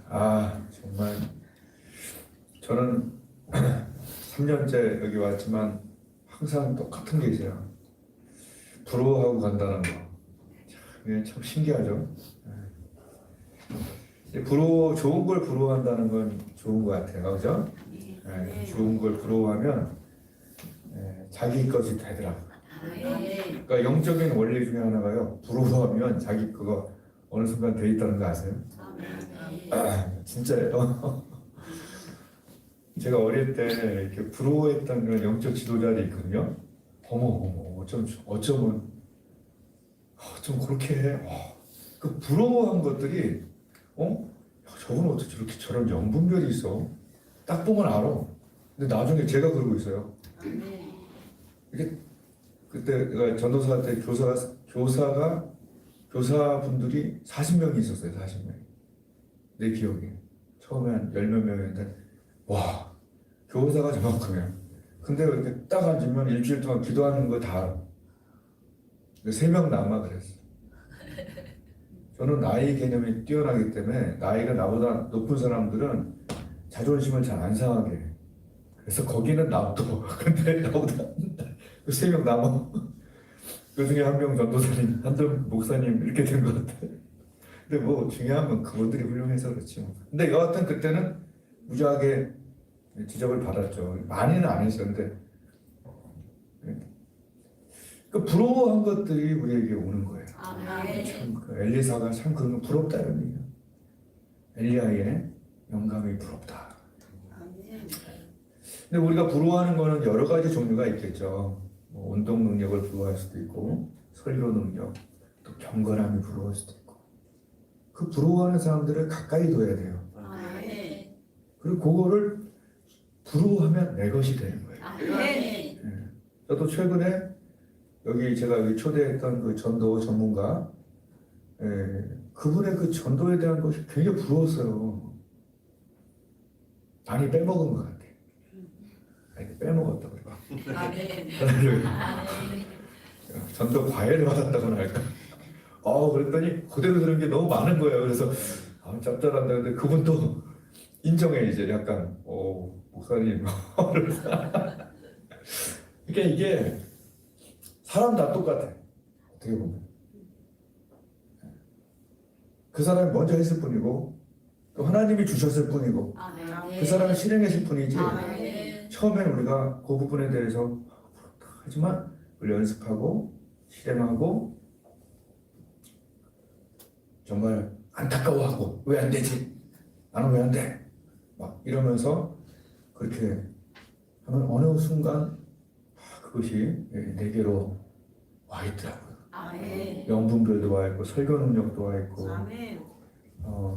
정말 저는 3년째 여기 왔지만 항상 똑같은 게 있어요. 부러워하고 간다는 거. 이게 참 신기하죠. 좋은 걸 부러워한다는 건 좋은 것 같아요. 그죠? 좋은 걸 부러워하면 자기 것이 되더라고요. 그러니까 영적인 원리 중에 하나가요. 부러워하면 자기 그거 어느 순간 돼 있다는 거 아세요? 진짜예요. 제가 어릴 때 이렇게 부러워했던 그런 영적 지도자들이 있거든요. 어머, 어쩌면 좀 그렇게 해. 그 부러워한 것들이, 저건 어떻게 저런 영분별이 있어? 딱 보면 알아. 근데 나중에 제가 그러고 있어요. 이게 그때 내가 전도사 때 교사분들이 40명이 있었어요. 40명. 내 기억에 처음에 한 10몇 명이었는데 와, 교사가 저만큼이야. 근데 이렇게 딱 앉으면 일주일 동안 기도하는 거 다 알아. 3명 남아 그랬어. 저는 나이 개념이 뛰어나기 때문에 나이가 나보다 높은 사람들은 자존심을 잘 안 상하게 해. 그래서 거기는 놔둬. 근데 나보다 3명 남아. 그 중에 한 명 전도사님, 한 명 목사님 이렇게 된 것 같아. 근데 뭐 중요한 건 그분들이 훌륭해서 그렇지 뭐. 근데 여하튼 그때는 무지하게 지적을 받았죠. 많이는 안 했었는데 그 부러워한 것들이 우리에게 오는 거예요. 참, 그 엘리사가 참 그런 거 부럽다 이런 얘기야. 엘리야의 영감이 부럽다. 근데 우리가 부러워하는 거는 여러 가지 종류가 있겠죠. 뭐 운동 능력을 부러워할 수도 있고 설교 능력, 또 경건함이 부러워할 수도 있고. 그 부러워하는 사람들을 가까이 둬야 돼요. 그리고 그거를 부러워하면 내 것이 되는 거예요. 저도 최근에 제가 여기 초대했던 그 전도 전문가, 그분의 그 전도에 대한 것이 굉장히 부러웠어요. 많이 빼먹은 것 같아요. 빼먹었다고 그래요. 전도 과외를 받았다고나 할까? 그랬더니 그대로 들은 게 너무 많은 거예요. 그래서 짭짤한데 근데 그분도 인정해 이제 약간 목사님. 그러니까 이게 사람 다 똑같아. 어떻게 보면 그 사람이 먼저 했을 뿐이고 또 하나님이 주셨을 뿐이고 그 사람이 실행했을 뿐이지. 처음엔 우리가 그 부분에 대해서 하지만 그걸 연습하고 실행하고 정말 안타까워하고 왜 안 되지? 나는 왜 안 돼? 막 이러면서 그렇게 하면 어느 순간 그것이 내게로 와 있더라고요. 영분별도 와 있고 설교 능력도 와 있고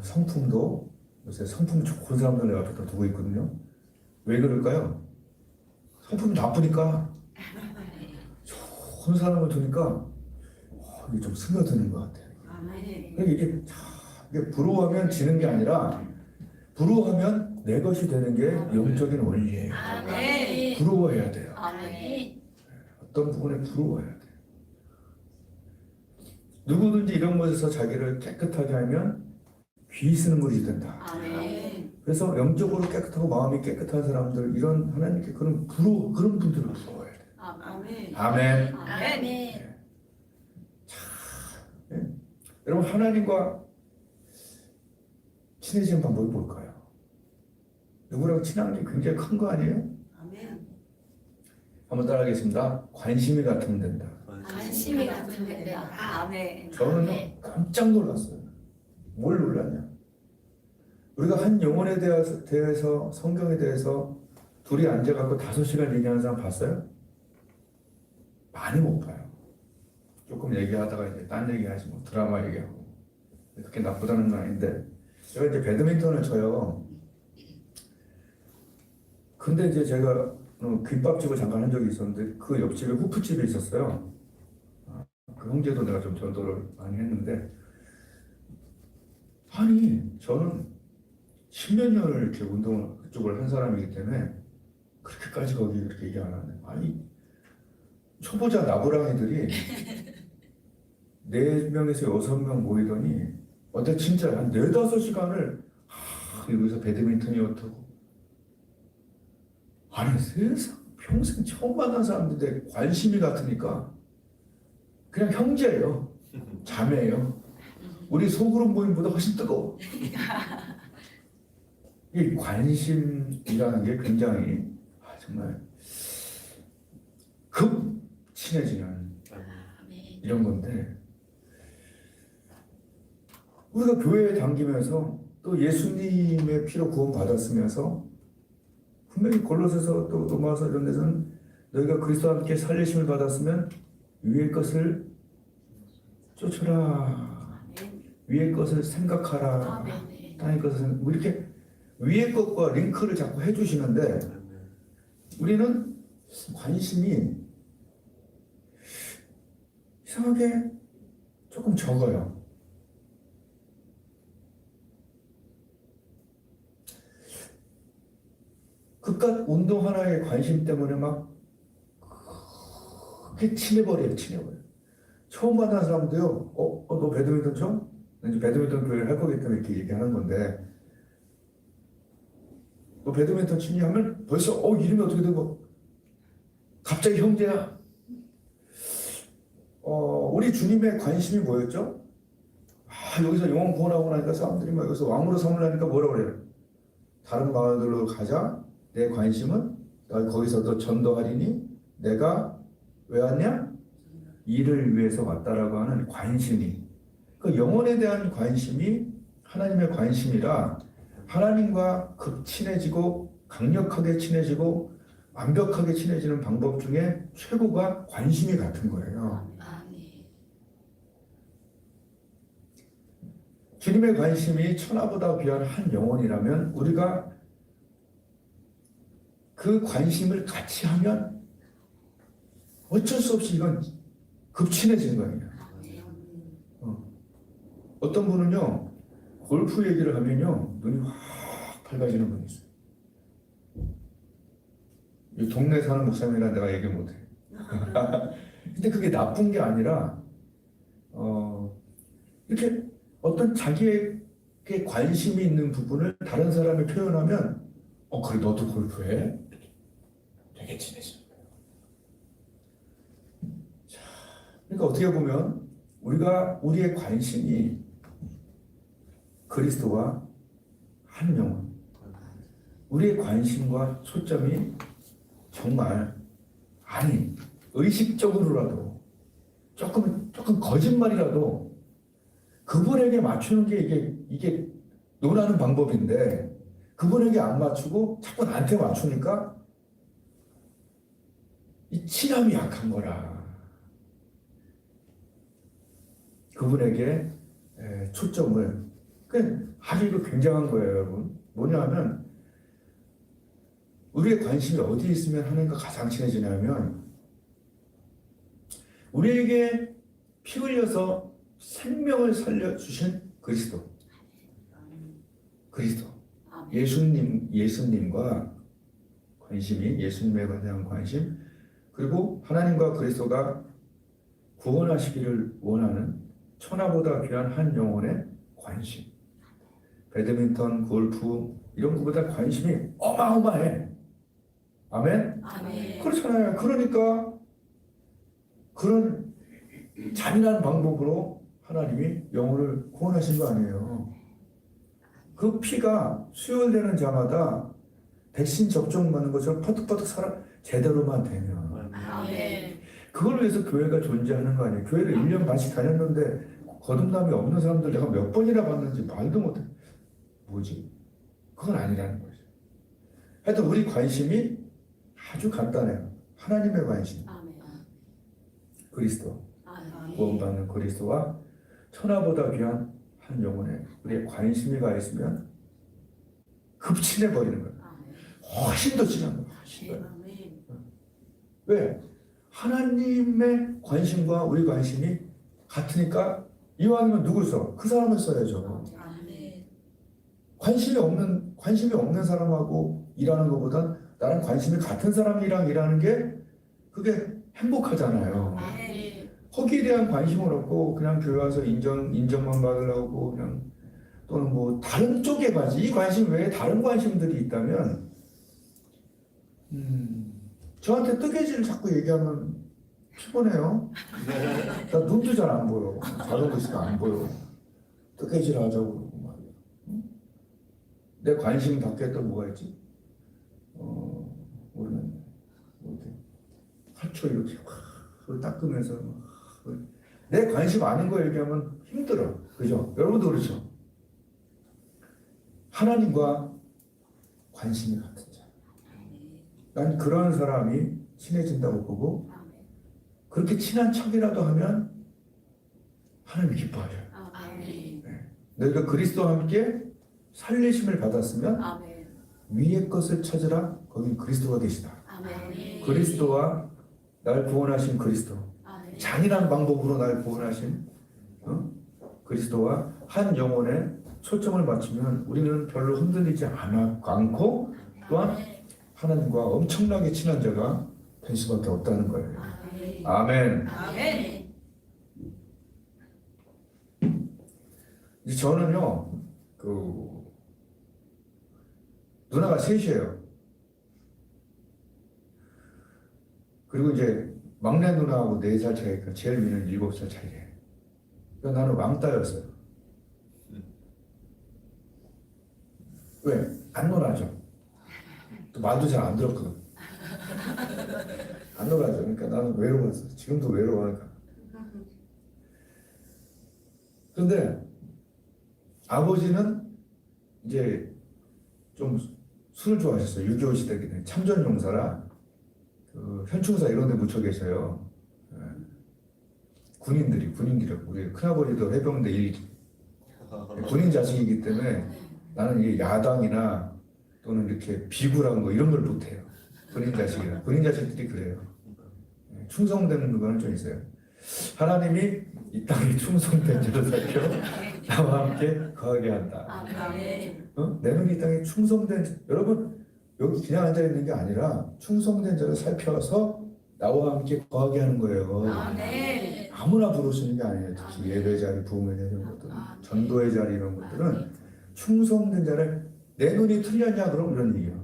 성품도 요새 성품 좋은 사람들 내가 갖다 두고 있거든요. 왜 그럴까요? 성품이 나쁘니까 좋은 사람을 두니까 이게 좀 스며드는 것 같아요. 이게 부러워하면 지는 게 아니라 부러워하면 내 것이 되는 게 영적인 원리예요. 부러워해야 돼요. 어떤 부분에 부러워해야 돼요. 누구든지 이런 것에서 자기를 깨끗하게 하면 귀 쓰는 것이 된다. 그래서 영적으로 깨끗하고 마음이 깨끗한 사람들, 이런 하나님께 그런 분들을 부러워해야 돼요. 아멘. 여러분, 하나님과 친해지는 방법이 뭘까요? 누구랑 친한 게 굉장히 큰 거 아니에요? 한번 따라하겠습니다. 관심이 같으면 된다. 관심이 같으면 된다. 아멘. 저는 깜짝 놀랐어요. 뭘 놀랐냐? 우리가 한 영혼에 대해서 성경에 대해서 둘이 앉아갖고 5시간 얘기하는 사람 봤어요? 많이 못 봐요. 조금 얘기하다가 이제 딴 얘기하지 뭐 드라마 얘기하고. 그렇게 나쁘다는 건 아닌데 제가 이제 배드민턴을 쳐요. 근데 이제 제가 김밥집을 잠깐 한 적이 있었는데 그 옆집에 호프집이 있었어요. 그 형제도 내가 좀 전도를 많이 했는데 아니 저는 10몇 년을 이렇게 운동을 그쪽을 한 사람이기 때문에 그렇게까지 거기 그렇게 얘기 안 하네. 아니 초보자 나부랑이들이 4명에서 6명 모이더니 어때 진짜 한 4, 5시간을 그리고 여기서 배드민턴이 어떻고. 아니 세상 평생 처음 만난 사람들인데 관심이 같으니까 그냥 형제예요. 자매예요. 우리 소그룹 모임보다 훨씬 뜨거워. 이 관심이라는 게 굉장히 정말 급 친해지는 아멘. 이런 건데, 우리가 교회에 당기면서 또 예수님의 피로 구원 받았으면서 분명히 골로새서 또 로마서 이런 데서는 너희가 그리스도와 함께 살리심을 받았으면 위의 것을 쫓으라, 아멘. 위의 것을 생각하라, 아멘. 땅의 것을 뭐 이렇게 위의 것과 링크를 자꾸 해주시는데, 우리는 관심이 이상하게 조금 적어요. 그깟 운동 하나에 관심 때문에 막 그렇게 친해버려요. 처음 만난 사람도요. 너 배드민턴 쳐? 나 이제 배드민턴 교회를 할 거기 때문에 이렇게 얘기하는 건데, 너 배드민턴 치니 하면 벌써 이름이 어떻게 되고 갑자기 형제야. 우리 주님의 관심이 뭐였죠? 여기서 영혼 구원하고 나니까 사람들이 막 여기서 왕으로 삼으려니까 뭐라 그래요? 다른 마을들로 가자. 내 관심은 거기서 또 전도하리니 내가 왜 왔냐? 이를 위해서 왔다라고 하는 관심이, 그 영혼에 대한 관심이 하나님의 관심이라 하나님과 급 친해지고 강력하게 친해지고 완벽하게 친해지는 방법 중에 최고가 관심이 같은 거예요. 아멘. 주님의 관심이 천하보다 귀한 한 영혼이라면 우리가 그 관심을 같이 하면 어쩔 수 없이 이건 급친해진 거예요. 어떤 분은요, 골프 얘기를 하면요 눈이 확 밝아지는 분이 있어요. 이 동네 사는 목사님이라 내가 얘기 못해. 근데 그게 나쁜 게 아니라 이렇게 어떤 자기에게 관심이 있는 부분을 다른 사람이 표현하면 그래 너도 골프해? 되게 친해지는 거예요. 자, 그러니까 어떻게 보면 우리의 관심이 그리스도와 한 영혼, 우리의 관심과 초점이 정말 의식적으로라도 조금 거짓말이라도 그분에게 맞추는 게 이게 논하는 방법인데, 그분에게 안 맞추고 자꾸 나한테 맞추니까 이 친함이 약한 거라. 그분에게 초점을, 아주 이거 굉장한 거예요, 여러분. 뭐냐면 우리의 관심이 어디에 있으면 하나님과 가장 친해지냐면, 우리에게 피 흘려서 생명을 살려주신 그리스도. 예수님과 관심이, 예수님에 대한 관심, 그리고 하나님과 그리스도가 구원하시기를 원하는 천하보다 귀한 한 영혼의 관심. 배드민턴, 골프 이런 것보다 관심이 어마어마해. 아멘? 아멘. 그렇잖아요. 그러니까 그런 잔인한 방법으로 하나님이 영혼을 구원하신 거 아니에요. 그 피가 수혈되는 자마다 백신 접종 받는 것처럼 퍼뜩퍼뜩 제대로만 되면, 아멘. 그걸 위해서 교회가 존재하는 거 아니에요. 교회를 1년 반씩 다녔는데 거듭남이 없는 사람들 내가 몇 번이나 봤는지 말도 못해. 뭐지? 그건 아니라는 거죠. 하여튼 우리 관심이 아주 간단해요. 하나님의 관심, 아멘. 그리스도, 아멘. 구원받는 그리스도와 천하보다 귀한 한 영혼에 우리의 관심이 가 있으면 급친해 버리는 거예요. 아멘. 훨씬 더 진한 거예요. 훨씬 더. 아멘. 왜? 하나님의 관심과 우리 관심이 같으니까 이왕이면 누굴 써? 그 사람을 써야죠. 아멘. 관심이 없는 사람하고 일하는 것보단 나랑 관심이 같은 사람이랑 일하는 게 그게 행복하잖아요. 아멘. 거기에 대한 관심을 없고 그냥 교회 와서 인정만 받으려고 그냥 또는 뭐 다른 쪽에 관심, 이 관심 외에 다른 관심들이 있다면 저한테 뜨개질 자꾸 얘기하면 피곤해요. 나 눈도 잘 안 보여. 자전거 있으니까 안 보여. 뜨개질 하자고 그러고 말이야. 응? 내 관심 밖에 또 뭐가 있지? 우리는 뭐 이렇게 화초 이렇게 확 닦으면서 내 관심 아닌 거 얘기하면 힘들어. 그죠? 여러분도 그렇죠? 하나님과 관심이 같은 자. 난 그런 사람이 친해진다고 보고 그렇게 친한 척이라도 하면 하나님 기뻐하셔요. 아멘. 너희가 그리스도와 함께 살리심을 받았으면 아멘. 위의 것을 찾으라. 거긴 그리스도가 계시다. 아멘. 그리스도와 날 구원하신 그리스도, 아멘. 잔인한 방법으로 날 구원하신 그리스도와 한 영혼에 초점을 맞추면 우리는 별로 흔들리지 않고 또한 하나님과 엄청나게 친한 자가 될 수밖에 없다는 거예요. 아멘. 아멘. 이제 저는요, 누나가 셋이에요. 그리고 이제 막내 누나하고 4살 차이니까 제일 위는 7살 차이래요. 그러니까 나는 왕따였어요. 왜? 안 놀아줘. 또 말도 잘 안 들었거든. 안 놀아줘. 그러니까 나는 외로웠어. 지금도 외로워하니까. 그런데 아버지는 이제 좀 술을 좋아하셨어요. 6.25 시대 때는 참전용사라 현충사 이런 데 묻혀 계셔요. 군인들이 우리 큰아버지도 해병대 1 군인 자식이기 때문에 나는 이게 야당이나 또는 이렇게 비굴한 거 이런 걸 못해요. 군인 자식들이 그래요. 충성되는 거는 좀 있어요. 하나님이 이 땅에 충성된 자를 살펴 나와 함께 거하게 한다. 아멘. 내 눈이 이 땅에 충성된 여러분 여기 그냥 앉아 있는 게 아니라 충성된 자를 살펴서 나와 함께 거하게 하는 거예요. 아멘. 아무나 부르시는 게 아니에요. 특히 예배 자리, 부흥회 이런 것들은 전도의 자리 이런 것들은 충성된 자를 내 눈이 틀렸냐 그럼 이런 얘기야.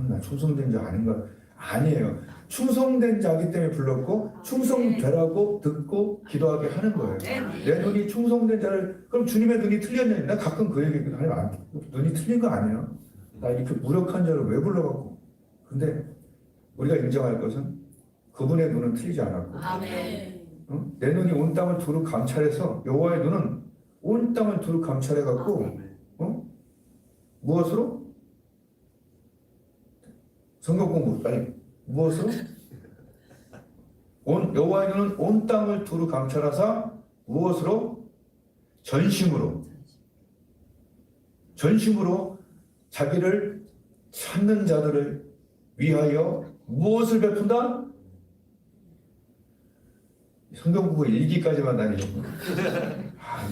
나 충성된 자 아닌가? 아니에요. 충성된 자기 때문에 불렀고 충성되라고 듣고 기도하게 하는 거예요. 내 눈이 충성된 자를 그럼 주님의 눈이 틀렸냐? 나 가끔 그 얘기 아니 눈이 틀린 거 아니에요. 나 이렇게 무력한 자를 왜 불러갖고? 근데 우리가 인정할 것은 그분의 눈은 틀리지 않았고 아멘. 내 눈이 온 땅을 두루 감찰해서 여호와의 눈은 온 땅을 두루 감찰해갖고 무엇으로? 성경 공부 아니 무엇으로? 여호와의 눈은 온 땅을 두루 감찰하사 무엇으로? 전심으로 자기를 찾는 자들을 위하여 무엇을 베푼다? 성경 공부 1기까지만 다니셨구나.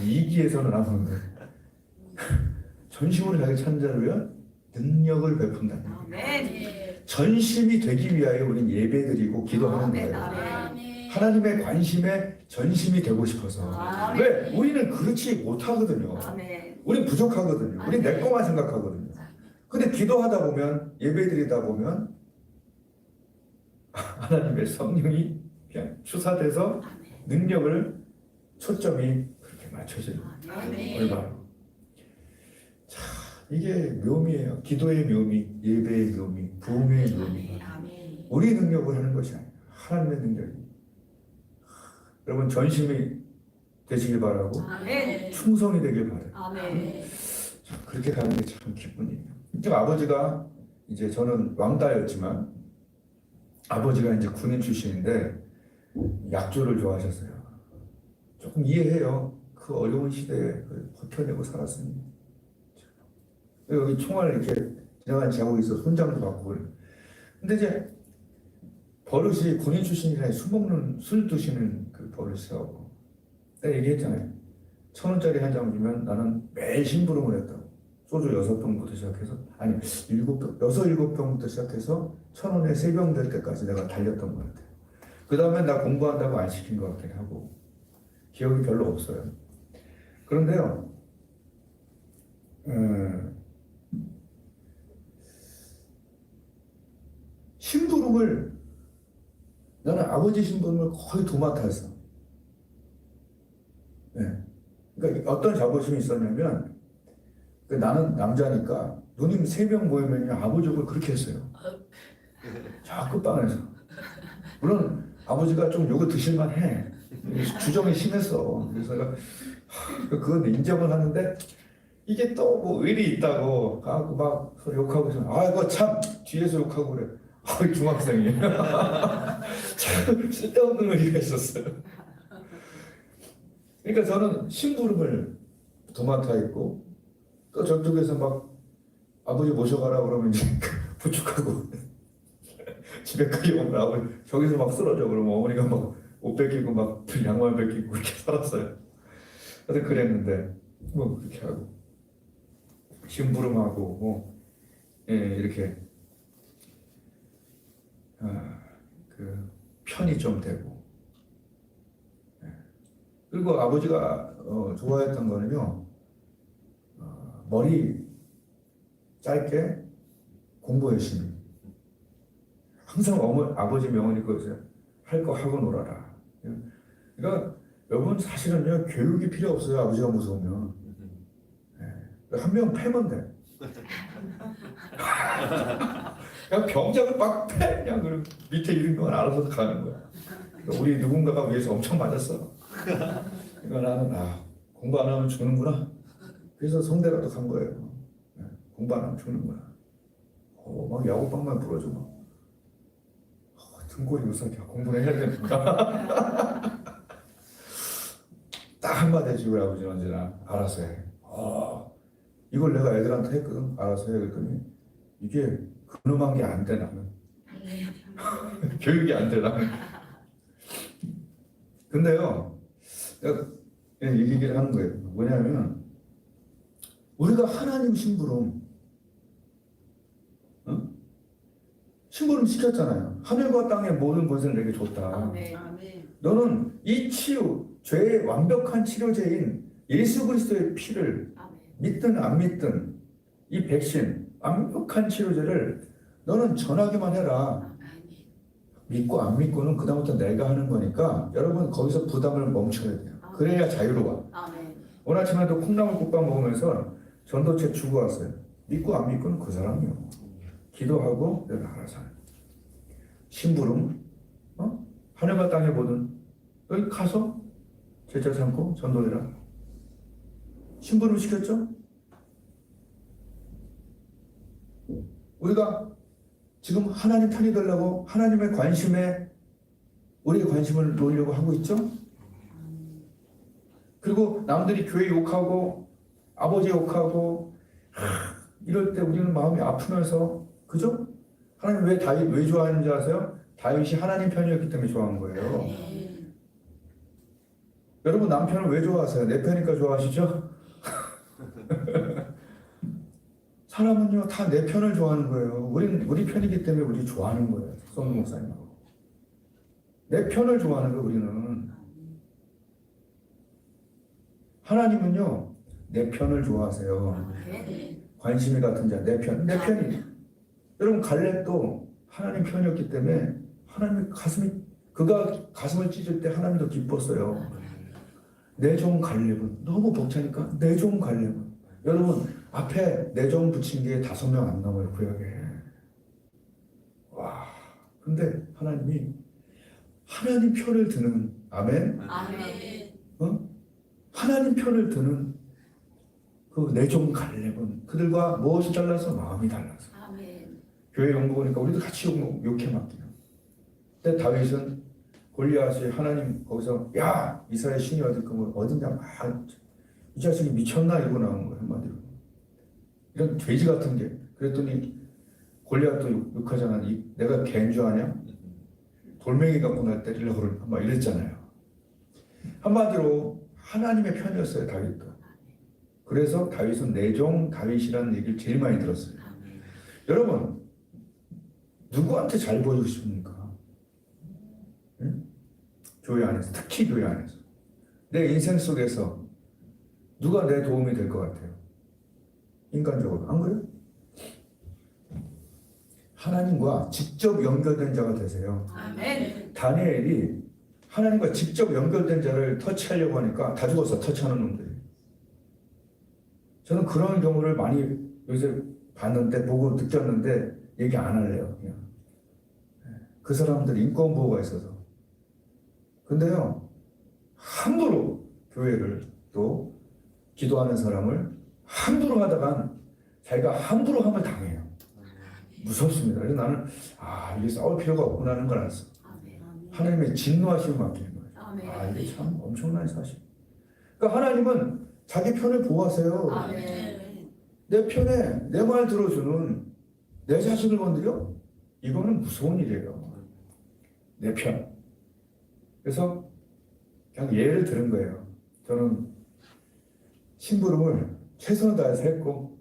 2기에서는 안 하는데 전심으로 자기 찾는 자를 위한 능력을 베푼다. 아멘. 전심이 되기 위하여 우리는 예배드리고 기도하는 거예요. 아멘. 하나님의 관심에 전심이 되고 싶어서. 아멘. 왜? 우리는 그렇지 못하거든요. 아멘. 우린 부족하거든요. 우린 내 것만 생각하거든요. 근데 기도하다 보면 예배드리다 보면 하나님의 성령이 그냥 추사돼서 능력을 초점이 그렇게 맞춰져요. 아멘. 얼마나. 자, 이게 묘미예요. 기도의 묘미, 예배의 묘미, 부흥의 묘미. 아멘. 우리 능력을 하는 것이 아니에요. 하나님의 능력이. 여러분 전심이 되시길 바라고 아멘. 충성이 되길 바라요. 아멘. 자, 그렇게 가는 게 참 기분이에요. 지금 아버지가 이제 저는 왕따였지만 아버지가 이제 군인 출신인데 약조를 좋아하셨어요. 조금 이해해요. 그 어려운 시대에 버텨내고 살았으니. 여기 총알을 이렇게 지나간 제목이 있어 손장도 받고 그래. 근데 이제 버릇이 군인 출신이라 술 드시는 그 버릇이라고. 내가 얘기했잖아요. 1,000원짜리 한 장 주면 나는 매일 심부름을 했다고. 소주 6병부터 시작해서 아니 7병, 7병부터 시작해서 1,000원에 3병 될 때까지 내가 달렸던 것 같아요. 그 다음에 나 공부한다고 안 시킨 것 같긴 하고 기억이 별로 없어요. 그런데요 심부름을 나는 아버지 심부름을 거의 도맡아 했어. 예. 그러니까 어떤 자부심이 있었냐면 나는 남자니까 누님 3명 모이면 아버지 욕을 그렇게 했어요. 저 끝방에서. 물론 아버지가 좀 욕을 드실만 해. 주정이 심했어. 그래서 내가 그건 인정을 하는데 이게 또 뭐 의리 있다고 가고 막 서로 욕하고 있으면 이거 참 뒤에서 욕하고 그래. 중학생이. 참 쓸데없는 의리가 있었어요. 그러니까 저는 심부름을 도맡아 있고 또 저쪽에서 막 아버지 모셔가라 그러면 이제 부축하고 집에까지 오면 아버지 저기서 막 쓰러져 그러면 어머니가 막 옷 뺏기고 막 양말 뺏기고 그렇게 살았어요. 그래서 그랬는데 뭐 그렇게 하고 심부름하고 뭐 이렇게 그 편이 좀 되고 그리고 아버지가 좋아했던 거는요 머리 짧게 공부 열심히 항상 아버지 명언이 그거죠. 할 거 하고 놀아라. 그러니까 여러분 사실은요 교육이 필요 없어요. 아버지가 무서우면 한 명 패면 돼. 그냥 병장을 막 패. 그냥 그럼 밑에 이런 건 알아서 가는 거야. 그러니까 우리 누군가가 위에서 엄청 맞았어. 그러니까 나는 공부 안 하면 죽는구나. 그래서 성대라도 간 거예요. 공부 안 하면 죽는구나. 막 야구방만 부러져 막. 등골이 우석이야. 공부를 해야 되는구나. 딱 한마디 해주고 아버지는 언제나 알아서 해. 이걸 내가 애들한테 했거든. 알아서 해. 그랬더니 이게 근엄한 게 안 돼 나는. 교육이 안 돼 나는. 근데요. 내가 이 얘기를 하는 거예요. 뭐냐면 우리가 하나님 심부름 심부름 시켰잖아요. 하늘과 땅의 모든 것을 내게 줬다. 아멘. 너는 이 치유, 죄의 완벽한 치료제인 예수 그리스도의 피를 아멘. 믿든 안 믿든 이 백신, 완벽한 치료제를 너는 전하기만 해라. 아멘. 믿고 안 믿고는 그다음부터 내가 하는 거니까 여러분 거기서 부담을 멈춰야 돼요. 그래야 자유로워. 아멘. 오늘 아침에도 콩나물국밥 먹으면서 전도체 주고 왔어요. 믿고 안 믿고는 그 사람이요. 기도하고 내가 알아서 하는 심부름, 하늘과 땅에 보든 여기 가서 제자 삼고 전도해라. 심부름 시켰죠? 우리가 지금 하나님 편이 되려고 하나님의 관심에 우리의 관심을 놓으려고 하고 있죠? 그리고 남들이 교회 욕하고 아버지 욕하고 이럴 때 우리는 마음이 아프면서 그죠? 하나님 왜 다윗 왜 좋아하는지 아세요? 다윗이 하나님 편이었기 때문에 좋아한 거예요. 여러분 남편을 왜 좋아하세요? 내 편이니까 좋아하시죠? 사람은요 다 내 편을 좋아하는 거예요. 우리 편이기 때문에 우리 좋아하는 거예요. 성동 목사님하고 내 편을 좋아하는 거예요. 우리는 하나님은요 내 편을 좋아하세요. 관심이 같은 자 내 편이 여러분 갈렙도 하나님 편이었기 때문에 하나님의 그가 가슴을 찢을 때 하나님도 기뻤어요. 내 종 갈렙은 너무 벅차니까 내 종 갈렙은 여러분 앞에 내 종 붙인 게 5명 안 남아요 구약에. 와 근데 하나님이 하나님 편을 드는 아멘. 하나님 편을 드는 그 내 종 갈렙은 그들과 무엇이 달라서 마음이 달라서. 교회 용복 오니까 우리도 같이 욕해 맡기요. 근데 다윗은 골리앗이 하나님 거기서 야 이스라엘 신이 어딘가 이 자식이 미쳤나 이러고 나온 거예요 한마디로. 이런 돼지 같은 게. 그랬더니 골리앗도 욕하잖아. 내가 개인 줄 아냐? 돌멩이 갖고 날 때리려고 막 이랬잖아요. 한마디로 하나님의 편이었어요 다윗도. 그래서 다윗은 내 종 다윗이라는 얘기를 제일 많이 들었어요. 여러분 누구한테 잘 보이고 싶습니까? 응? 교회 안에서 특히 교회 안에서 내 인생 속에서 누가 내 도움이 될 것 같아요? 인간적으로 안 그래요? 하나님과 직접 연결된 자가 되세요. 아멘. 다니엘이 하나님과 직접 연결된 자를 터치하려고 하니까 다 죽었어. 터치하는 놈들이. 저는 그런 경우를 많이 요새 봤는데 보고 느꼈는데 얘기 안 할래요. 그냥. 그 사람들 인권 보호가 있어서. 근데요, 함부로 교회를 또 기도하는 사람을 함부로 하다간 자기가 함부로 함을 당해요. 무섭습니다. 그래서 나는 이게 싸울 필요가 없구나 하는 걸 알았어. 아멘. 하나님의 진노하심을 맡기는 거예요. 아멘. 이게 참 엄청난 사실. 그러니까 하나님은 자기 편을 보호하세요. 아멘. 내 편에 내 말 들어주는 내 자신을 건드려? 이거는 무서운 일이에요. 내 편. 그래서 그냥 예를 들은 거예요. 저는 심부름을 최선을 다해서 했고,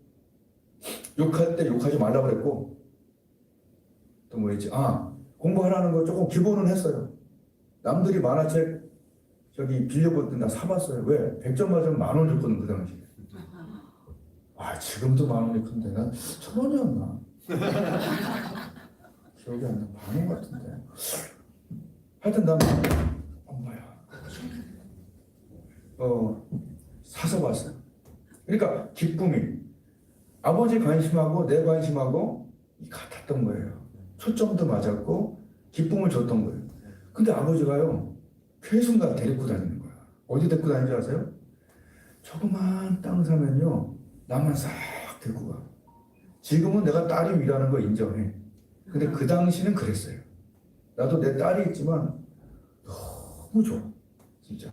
욕할 때 욕하지 말라고 그랬고, 또 뭐였지? 공부하라는 거 조금 기본은 했어요. 남들이 만화책 빌려볼 때 나 사봤어요. 왜? 100점 맞으면 10,000원 줬거든, 그 당시에. 지금도 10,000원이 큰데, 난 1,000원이었나? 기억이 안 나. 10,000원 같은데. 하여튼 난, 엄마야. 사서 봤어요. 그러니까 기쁨이 아버지 관심하고 내 관심하고 같았던 거예요. 초점도 맞았고 기쁨을 줬던 거예요. 근데 아버지가요, 쾌순간 데리고 다니는 거야. 어디 데리고 다니는지 아세요? 조그만 땅 사면요, 나만 싹 데리고 가. 지금은 내가 딸이 위라는 거 인정해. 근데 그 당시는 그랬어요. 나도 내 딸이 있지만 너무 좋아. 진짜.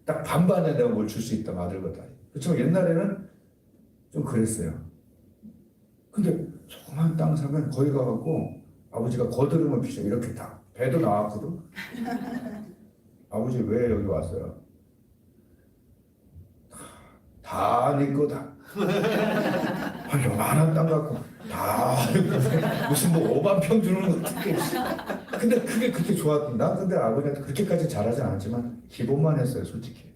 딱 반반에 내가 뭘 줄 수 있다, 아들과 딸이. 그렇지만 옛날에는 좀 그랬어요. 근데 조그만 땅 사면 거기 가갖고 아버지가 거드름을 피셔. 이렇게 다. 배도 나왔거든. 아버지 왜 여기 왔어요? 다 네 거다. 요만한 땅 갖고 다 무슨 뭐 5만평 주는 것 같은 게. 근데 그게 그렇게 좋았던. 난 근데 아버지한테 그렇게까지 잘하지 않았지만 기본만 했어요, 솔직히.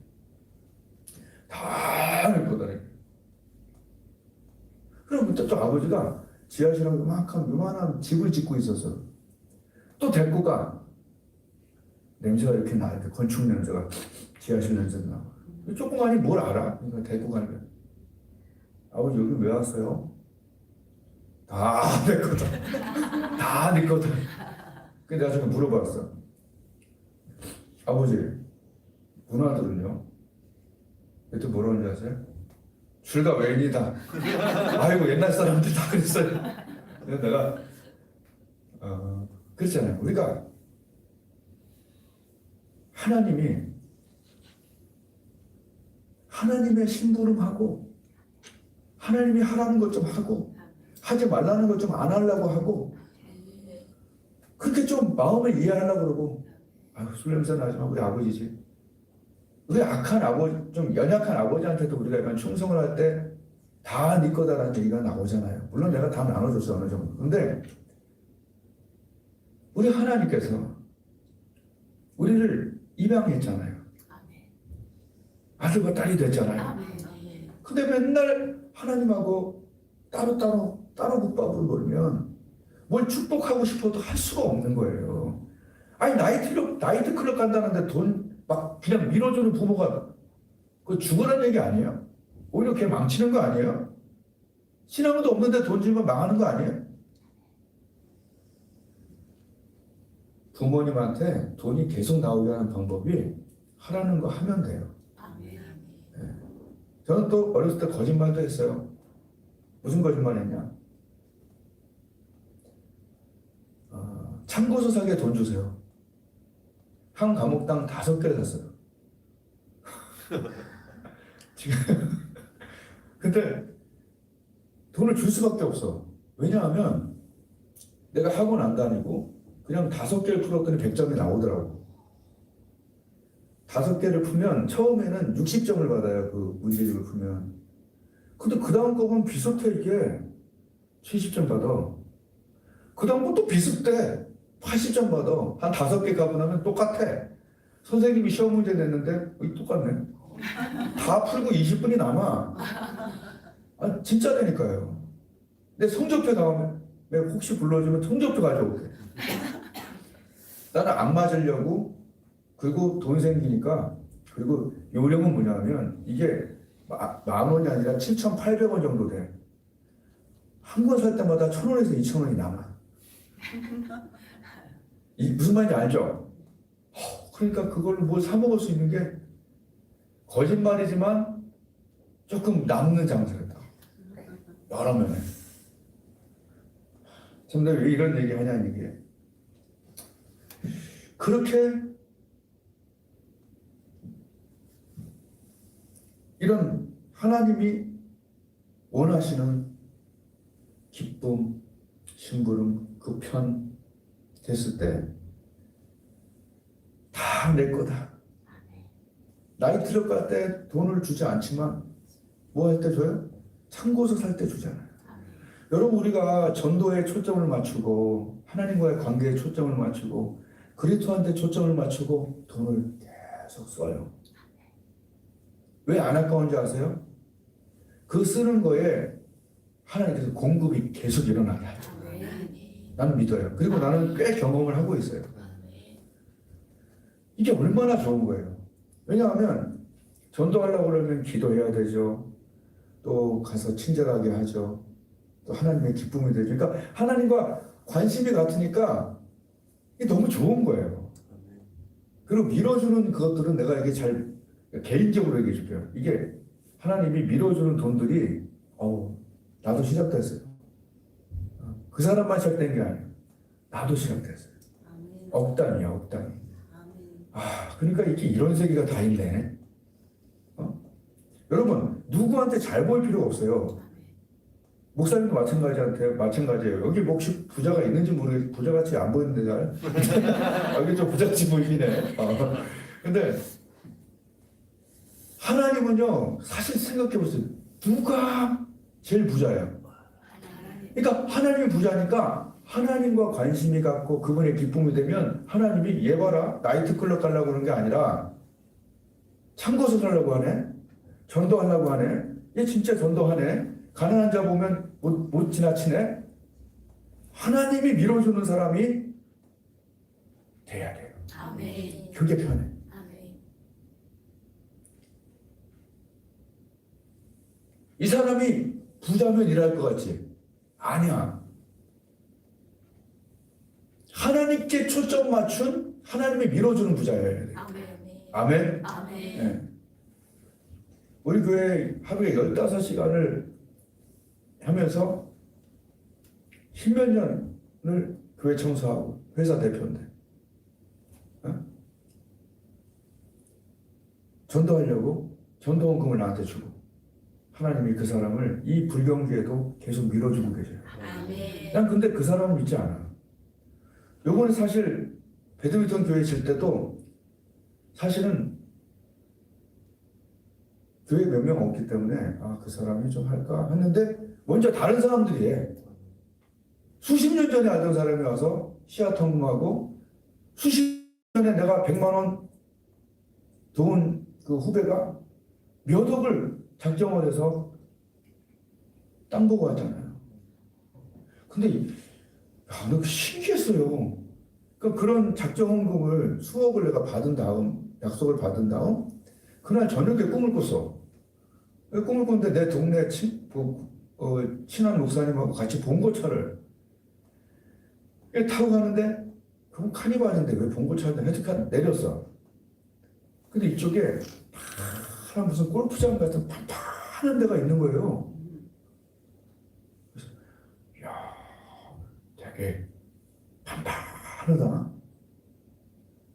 다 내 거다. 그럼 또 아버지가 지하실에 요만한 집을 짓고 있었어. 또 데리고 가. 냄새가 이렇게 나, 이렇게 건축 냄새가, 지하실 냄새가 나. 조그만이 뭘 알아? 그러니까 데리고 가는 거야. 아버지 여기 왜 왔어요? 다 내 거다. 다 네 거다. 그래서 내가 좀 물어봤어. 아버지, 누나들은요? 그때 뭐라고 하는지 아세요? 줄다 웬이다. 아이고 옛날 사람들 다 그랬어요. 그래서 내가 그랬잖아요. 우리가 하나님의 심부름하고 하나님이 하라는 것 좀 하고 하지 말라는 것 좀 안 하려고 하고 그렇게 좀 마음을 이해하려고 그러고 술 냄새 나지만 우리 아버지지. 우리 악한 아버지, 좀 연약한 아버지한테도 우리가 약간 충성을 할 때 다 네 거다라는 얘기가 나오잖아요. 물론 내가 다 나눠줬어, 어느 정도. 근데 우리 하나님께서 우리를 입양했잖아요. 아들과 딸이 됐잖아요. 근데 맨날 하나님하고 따로 국밥을 놀면 뭘 축복하고 싶어도 할 수가 없는 거예요. 나이트클럽 간다는데 돈 막 그냥 밀어주는 부모가 그 죽으라는 얘기 아니에요? 오히려 걔 망치는 거 아니에요? 신앙도 없는데 돈 주면 망하는 거 아니에요? 부모님한테 돈이 계속 나오게 하는 방법이 하라는 거 하면 돼요. 네. 저는 또 어렸을 때 거짓말도 했어요. 무슨 거짓말 했냐? 참고서 사기에 돈 주세요. 한 과목당 5개를 샀어요. 지금 근데 돈을 줄 수밖에 없어. 왜냐하면 내가 학원 안 다니고 그냥 5개를 풀었더니 100점이 나오더라고. 5개를 풀면 처음에는 60점을 받아요. 그 문제집을 풀면. 근데 그 다음 거 보면 비슷해. 이게 70점 받아. 그 다음 거 또 비슷해. 80점 받아. 한 5개 가고 나면 똑같아. 선생님이 시험 문제 냈는데 똑같네. 다 풀고 20분이 남아. 진짜라니까요. 근데 성적표 나오면 내가 혹시 불러주면 통접도 가져올게. 나는 안 맞으려고. 그리고 돈 생기니까. 그리고 요령은 뭐냐면 이게 10,000원이 아니라 7,800원 정도 돼. 한 권 살 때마다 1,000원에서 2,000원이 남아. 이 무슨 말인지 알죠? 그러니까 그걸로 뭘 사 먹을 수 있는 게 거짓말이지만 조금 남는 장사였다. 여러 면에. 참 내가 왜 이런 얘기 하냐는 얘기에 그렇게 이런 하나님이 원하시는 기쁨, 심부름, 그 편 됐을 때 다 내 거다. 나이트클럽 갈 때 돈을 주지 않지만 뭐 할 때 줘요? 참고서 살 때 주잖아요. 여러분 우리가 전도에 초점을 맞추고 하나님과의 관계에 초점을 맞추고 그리스도한테 초점을 맞추고 돈을 계속 써요. 왜 안 아까운지 아세요? 그 쓰는 거에 하나님께서 공급이 계속 일어나게 하죠. 나는 믿어요. 그리고 나는 꽤 경험을 하고 있어요. 이게 얼마나 좋은 거예요. 왜냐하면 전도하려고 그러면 기도해야 되죠. 또 가서 친절하게 하죠. 또 하나님의 기쁨이 되죠. 그러니까 하나님과 관심이 같으니까 이게 너무 좋은 거예요. 그리고 밀어주는 그것들은 내가 이게 잘 개인적으로 얘기해 줄게요. 이게 하나님이 밀어주는 돈들이 나도 시작됐어요. 그 사람만 시작된 게 아니에요. 나도 시작됐어요. 억 단위야, 억 단위. 그러니까 이게 이런 세계가 다 있네. 여러분 누구한테 잘 보일 필요가 없어요. 목사님도 마찬가지예요. 여기 뭐 혹시 부자가 있는지 모르겠어요. 부자같이 안 보이는데 잘. 여기 좀 부잣집 보이긴 해. 근데 하나님은요, 사실 생각해보세요. 누가 제일 부자예요? 그러니까 하나님이 부자니까 하나님과 관심이 갖고 그분의 기쁨이 되면 하나님이 얘 봐라 나이트클럽 가려고 그러는 게 아니라 참고서 가려고 하네. 전도하려고 하네. 얘 진짜 전도하네. 가난한 자 보면 못 지나치네. 하나님이 밀어주는 사람이 돼야 돼요. 아멘. 그게 편해. 아멘. 이 사람이 부자면 일할 것 같지? 아니야. 하나님께 초점 맞춘 하나님이 밀어주는 부자여야 돼. 아멘. 아멘? 아멘. 네. 우리 교회 하루에 15시간을 하면서 10몇 년을 교회 청소하고 회사 대표인데 전도하려고 전도원금을 나한테 주고 하나님이 그 사람을 이 불경기에도 계속 밀어주고 계셔요. 아멘. 난 근데 그 사람을 믿지 않아. 요번에 사실 배드민턴 교회 질 때도 사실은 교회 몇 명 없기 때문에 그 사람이 좀 할까 했는데 먼저 다른 사람들이 해. 수십 년 전에 알던 사람이 와서 시야 통금하고 수십 년 전에 내가 100만 원 도운 그 후배가 몇 억을 작정을 해서 땅 보고 왔잖아요. 근데 너 신기했어요. 그러니까 그런 작정 헌금을 수억을 내가 받은 다음 약속을 받은 다음 그날 저녁에 꿈을 꿨어. 꿈을 꿨는데 내 동네 친한 목사님하고 같이 봉고차를 타고 가는데 그건 카니발인데 왜 봉고차인데 헤드칸 내렸어. 근데 이쪽에 파란 무슨 골프장 같은 판판한 데가 있는 거예요. 그래서 이야 되게 판판하다.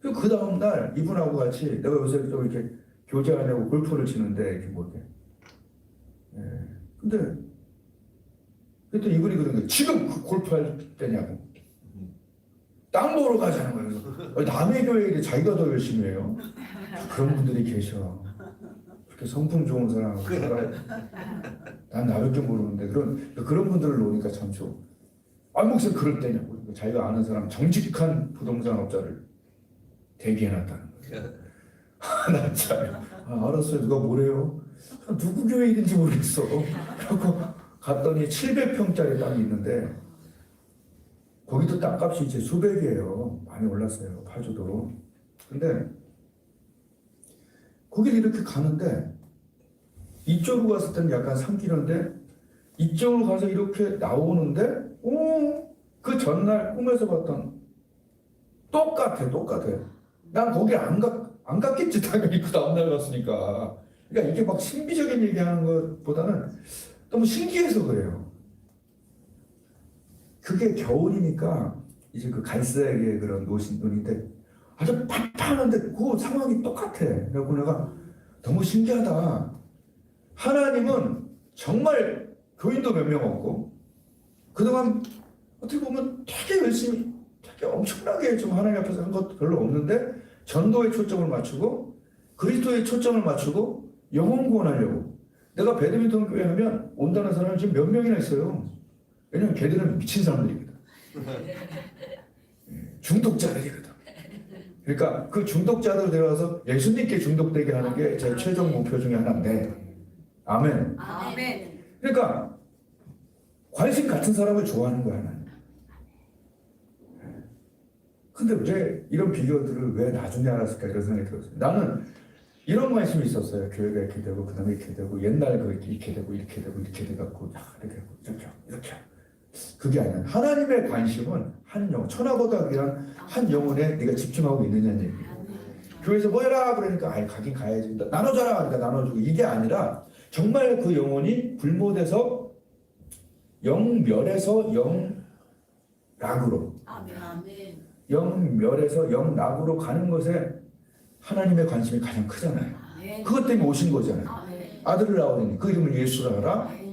그 다음 날 이분하고 같이 내가 요새 좀 이렇게 교제하려고 골프를 치는데 이렇게 뭐 이렇게. 근데 또 이분이 그런 거예요. 지금 그 골프할 때냐고. 땅 보러 가자는 거예요. 남의 교회 일에 자기가 더 열심히 해요. 그런 분들이 계셔. 그렇게 성품 좋은 사람. 난 나밖에 모르는데 그런 분들을 놓으니까 참 좋아. 목사님 그럴 때냐고. 자기가 아는 사람 정직한 부동산 업자를 대기해놨다는 거예요. 나 참. 알았어요. 누가 뭐래요? 누구 교회 일인지 모르겠어. 그래서 갔더니 700평짜리 땅이 있는데 거기도 땅값이 이제 수백이에요. 많이 올랐어요. 파주도. 근데 거기를 이렇게 가는데 이쪽으로 갔을 때는 약간 산길인데 이쪽으로 가서 이렇게 나오는데 그 전날 꿈에서 봤던 똑같아. 난 거기 안 갔겠지 당연히 그 다음날 갔으니까. 그러니까 이게 막 신비적인 얘기하는 것보다는 너무 신기해서 그래요. 그게 겨울이니까 이제 그 갈색의 그런 눈인데 아주 팡팡한데 그 상황이 똑같아. 그래서 내가 너무 신기하다. 하나님은 정말 교인도 몇 명 없고 그동안 어떻게 보면 되게 열심히 되게 엄청나게 좀 하나님 앞에서 한 것도 별로 없는데 전도에 초점을 맞추고 그리스도에 초점을 맞추고 영혼 구원하려고. 내가 배드민턴 교회 하면 온다는 사람이 지금 몇 명이나 있어요. 왜냐면 걔들은 미친 사람들이거든. 중독자들이거든. 그러니까 그 중독자들 데려와서 예수님께 중독되게 하는 게 제 최종 목표 중에 하나인데. 아멘. 아멘. 그러니까 관심 같은 사람을 좋아하는 거야 나는. 근데 왜 이런 비교들을 왜 나중에 알았을까 이런 생각이 들었어요. 나는 이런 관심이 있었어요. 교회가 이렇게 되고 그 다음에 이렇게 되고 옛날 그 이렇게 되고 이렇게 되고 이렇게 돼갖고 이렇게 되고 이렇게 그게 아니야. 하나님의 관심은 한 영혼, 천하보다기란 한 영혼에 네가 집중하고 있느냐는 얘기예요. 교회에서 뭐 해라 그러니까 아이 가긴 가야지. 나눠줘라 그러니까 나눠주고 이게 아니라 정말 그 영혼이 불못에서 영멸에서 영락으로 아멘. 영멸에서 영락으로 가는 것에 하나님의 관심이 가장 크잖아요. 그것 때문에 오신 거잖아요. 아들을 낳으니 그 이름을 예수라 하라.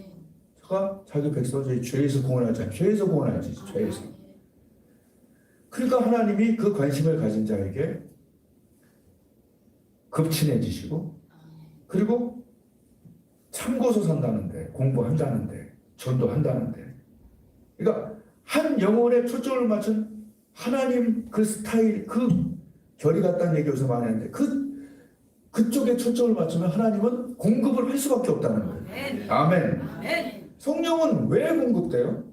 제가 자기 백성을 죄에서 구원하자. 죄에서 구원하지. 죄에서. 그러니까 하나님이 그 관심을 가진 자에게 급친해지시고 그리고 참고서 산다는데 공부한다는데 전도한다는데 그러니까 한 영혼에 초점을 맞춘 하나님 그 스타일 그 결이 같다는 얘기 여기서 많이 하는데 그쪽에 초점을 맞추면 하나님은 공급을 할 수밖에 없다는 거예요. 아멘. 성령은 왜 공급돼요?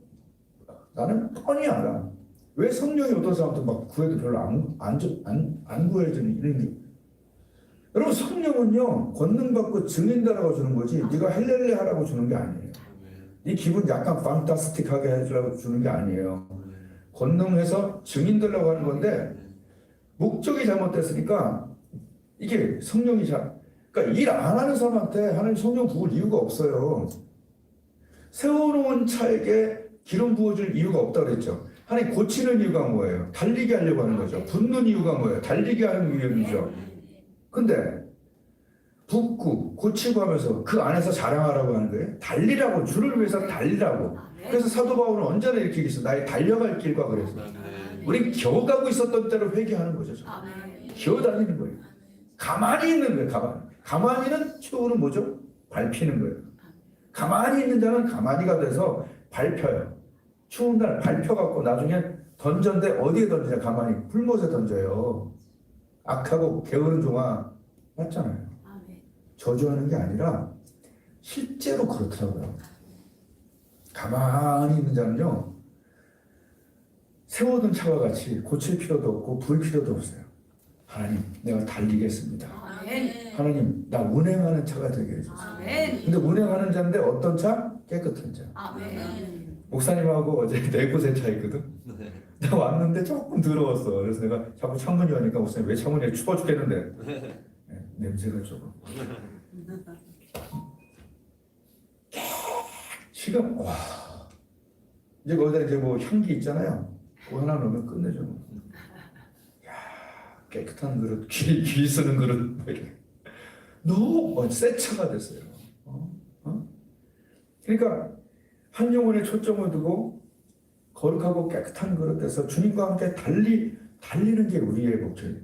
나는 뻔히 알아. 왜 성령이 어떤 사람도 막 구해도 별로 안 구해지는 이런 게. 여러분 성령은요 권능받고 증인되라고 주는 거지 네가 할렐루야 하라고 주는 게 아니에요. 네 기분 약간 판타스틱하게 해주라고 주는 게 아니에요. 권능해서 증인되려고 하는 건데 목적이 잘못됐으니까 이게 성령이 그러니까 일 안 하는 사람한테 하나님 성령 부을 이유가 없어요. 세워놓은 차에게 기름 부어줄 이유가 없다고 그랬죠. 하나님 고치는 이유가 뭐예요? 달리게 하려고 하는 거죠. 붙는 이유가 뭐예요? 달리게 하는 이유죠. 근데 붓고 고치고 하면서 그 안에서 자랑하라고 하는 거예요. 달리라고 주를 위해서 달리라고. 그래서 사도 바울은 언제나 이렇게 얘기했어. 나의 달려갈 길과 그래서 우리 겨우 가고 있었던 때로 회개하는 거죠. 겨우 다니는 거예요. 가만히 있는 거예요. 가만히는 최후는 뭐죠? 밟히는 거예요. 가만히 있는 자는 가만히가 돼서 밟혀요. 추운 날 밟혀갖고 나중에 던졌는데 어디에 던지냐? 가만히 풀못에 던져요. 악하고 게으른 종아 맞잖아요. 저주하는 게 아니라 실제로 그렇더라고요. 가만히 있는 자는요 세워둔 차와 같이 고칠 필요도 없고 부을 필요도 없어요. 하나님 내가 달리겠습니다. 하나님 나 운행하는 차가 되게 해주세요. 근데 운행하는 차인데 어떤 차? 깨끗한 차. 목사님하고 어제 네 곳의 차 있거든. 나 왔는데 조금 더러웠어. 그래서 내가 자꾸 창문이 오니까 목사님 왜 창문이 추워 죽겠는데 냄새가 조금. 지금 와 이제 거기다 이제 뭐 향기 있잖아요. 그거 하나 넣으면 끝내죠. 야 깨끗한 그릇, 귀 쓰는 그릇 너무 새 차가 됐어요. 그러니까 한 영혼에 초점을 두고 거룩하고 깨끗한 그릇에서 주님과 함께 달리는 게 우리의 목적이에요.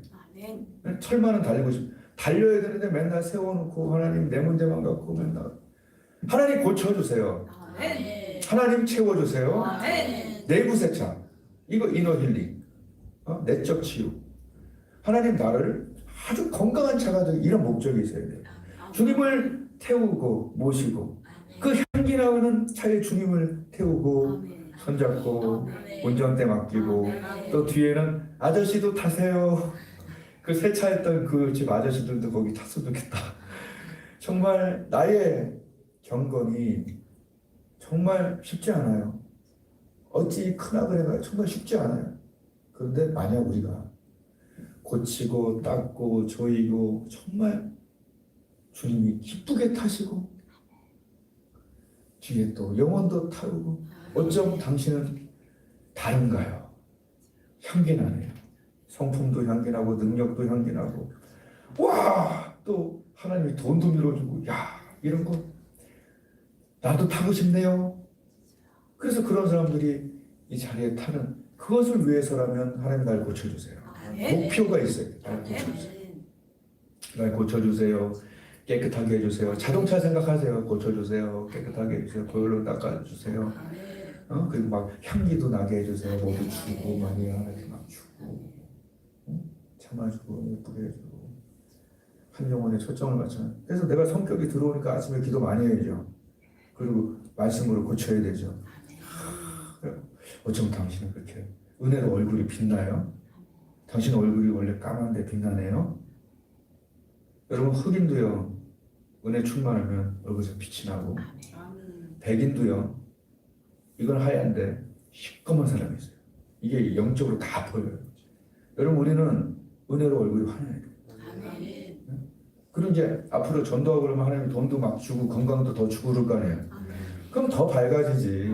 철만은 달리고 달려야 되는데 맨날 세워놓고 하나님 내 문제만 갖고 맨날 하나님 고쳐주세요. 하나님 채워주세요. 내부 세차 이거 이너 힐링 내적 치유 하나님 나를 아주 건강한 차가 되고 이런 목적이 있어야 돼요. 주님을 태우고 모시고 그 향기 나오는 차에 주님을 태우고 손잡고 아멘. 운전대 맡기고 또 뒤에는 아저씨도 타세요. 그 세차했던 그 집 아저씨들도 거기 탔으면 좋겠다. 정말 나의 경건이 정말 쉽지 않아요. 어찌 크나그래 가 정말 쉽지 않아요. 그런데 만약 우리가 고치고 닦고 조이고 정말 주님이 기쁘게 타시고 뒤에 또 영혼도 타고 어쩜 당신은 다른가요? 향기 나네요. 성품도 향기 나고 능력도 향기 나고 와! 또 하나님이 돈도 밀어주고 야 이런 거 나도 타고 싶네요. 그래서 그런 사람들이 이 자리에 타는 그것을 위해서라면 하나님 날 고쳐주세요. 목표가 있어요. 날 고쳐주세요. 날 고쳐주세요. 깨끗하게 해주세요. 자동차 생각하세요. 고쳐주세요. 깨끗하게 해주세요. 보일러 닦아주세요. 그리고 막 향기도 나게 해주세요. 모두 주고 마리아 이렇게 막 주고 참아주고 예쁘게 해주고 한 영혼에 초점을 맞춰. 그래서 내가 성격이 들어오니까 아침에 기도 많이 해야죠. 그리고 말씀으로 고쳐야 되죠. 어쩜 당신은 그렇게 은혜로 얼굴이 빛나요? 당신 얼굴이 원래 까만데 빛나네요? 여러분 흑인도요 은혜 충만하면 얼굴에서 빛이 나고 백인도요 이건 하얀데 시꺼먼 사람이 있어요. 이게 영적으로 다 보여요. 여러분 우리는 은혜로 얼굴이 환해요. 그리고 이제 앞으로 전도하고 그러면 하나님 돈도 막 주고 건강도 더 주고 그럴 거 아니에요. 그럼 더 밝아지지.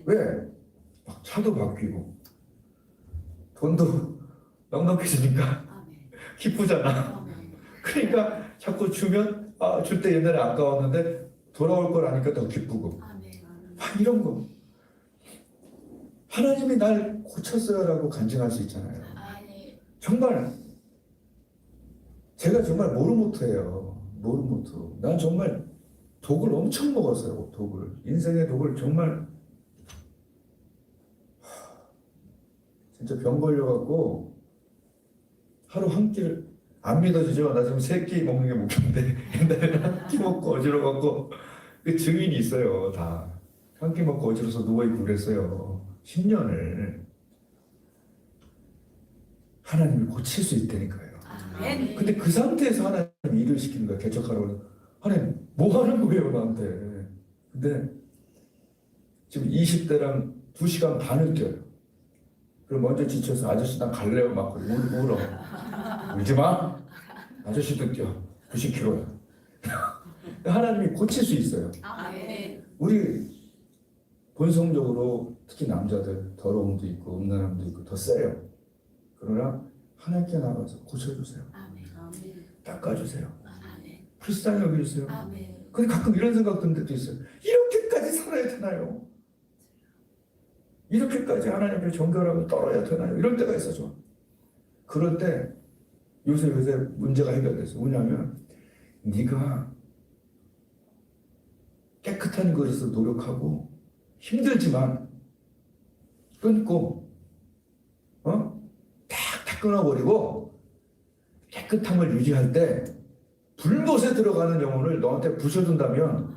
왜? 막 차도 바뀌고 돈도 넉넉해지니까 기쁘잖아. 그러니까 자꾸 주면 줄 때 옛날에 아까웠는데 돌아올 걸 아니까 더 기쁘고 이런 거 하나님이 날 고쳤어요라고 간증할 수 있잖아요. 정말 제가 정말 모르모토예요. 모르모토. 난 정말 독을 엄청 먹었어요. 독을 인생의 독을 정말 진짜 병 걸려갖고 하루 한 끼를 안 믿어지죠? 나 지금 3끼 먹는 게 목표인데 옛날에는 한 끼 먹고 어지러워갖고 그 증인이 있어요. 다 한 끼 먹고 어지러워서 누워있고 그랬어요. 10년을 하나님이 고칠 수 있다니까요. 근데 그 상태에서 하나님 일을 시키는 거야. 개척하라고. 하나님 뭐 하는 거예요 나한테. 근데 지금 20대랑 2시간 반을 뛰어요. 그럼 먼저 지쳐서 아저씨 난 갈래요 막 울어. 울지 마. 아저씨도 뛰어. 90km야. 하나님이 고칠 수 있어요. 우리 본성적으로 특히 남자들 더러움도 있고 음란함도 있고 더 세요. 그러나 하나님께 나가서 고쳐주세요. 닦아주세요. 불쌍히 여겨주세요. 근데 가끔 이런 생각 드는 때도 있어요. 이렇게까지 살아야 되나요? 이렇게까지 하나님 앞에 정결하고 떨어야 되나요? 이럴 때가 있어죠. 그럴 때 요새 문제가 해결됐어요. 뭐냐면 네가 깨끗한 것에서 노력하고 힘들지만 끊고 다 끊어버리고 깨끗함을 유지할 때 불못에 들어가는 영혼을 너한테 부셔준다면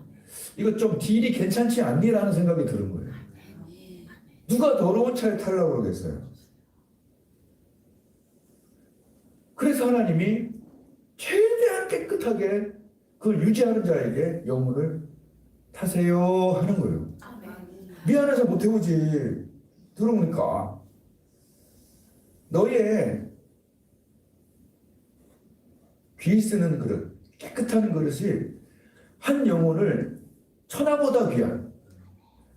이거 좀 딜이 괜찮지 않니라는 생각이 드는 거예요. 누가 더러운 차에 타려고 그러겠어요? 그래서 하나님이 최대한 깨끗하게 그걸 유지하는 자에게 영혼을 타세요 하는 거예요. 미안해서 못 해보지. 들어보니까 너의 귀 쓰는 그릇, 깨끗한 그릇이 한 영혼을 천하보다 귀한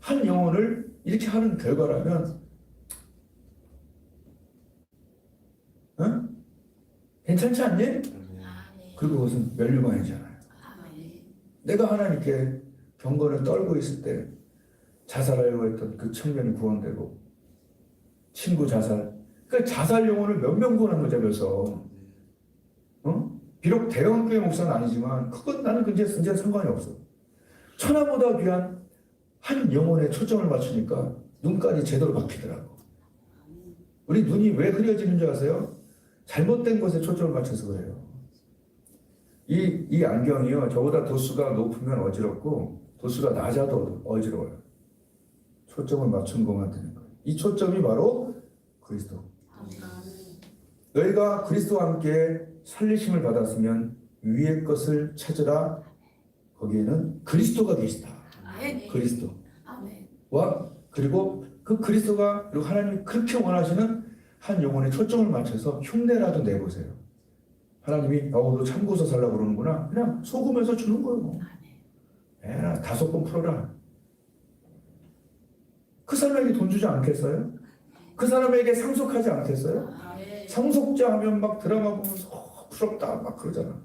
한 영혼을 이렇게 하는 결과라면 괜찮지 않니? 그리고 그것은 면류관이잖아요. 내가 하나님께 경건을 떨고 있을 때 자살하려고 했던 그 청년이 구원되고 친구 자살 그러니까 자살 영혼을 몇 명 구원하자면서 비록 대형교회 목사는 아니지만 그건 나는 이제 상관이 없어. 천하보다 귀한 한 영혼에 초점을 맞추니까 눈깔이 제대로 박히더라고. 우리 눈이 왜 흐려지는 줄 아세요? 잘못된 것에 초점을 맞춰서 그래요. 이 안경이요 저보다 도수가 높으면 어지럽고 도수가 낮아도 어지러워요. 초점을 맞춘 것만 되는 거예요. 이 초점이 바로 그리스도. 아멘. 너희가 그리스도와 함께 살리심을 받았으면 위의 것을 찾으라. 거기에는 그리스도가 계시다. 아멘. 그리스도와 아멘. 그리고 그 그리스도가 그리고 하나님이 그렇게 원하시는 한 영혼에 초점을 맞춰서 흉내라도 내보세요. 하나님이 너 참고서 살라고 그러는구나. 그냥 속으면서 주는 거예요. 에라 5번 풀어라. 그 사람에게 돈 주지 않겠어요? 그 사람에게 상속하지 않겠어요? 아멘. 상속자 하면 막 드라마 보면서 부럽다 막 그러잖아.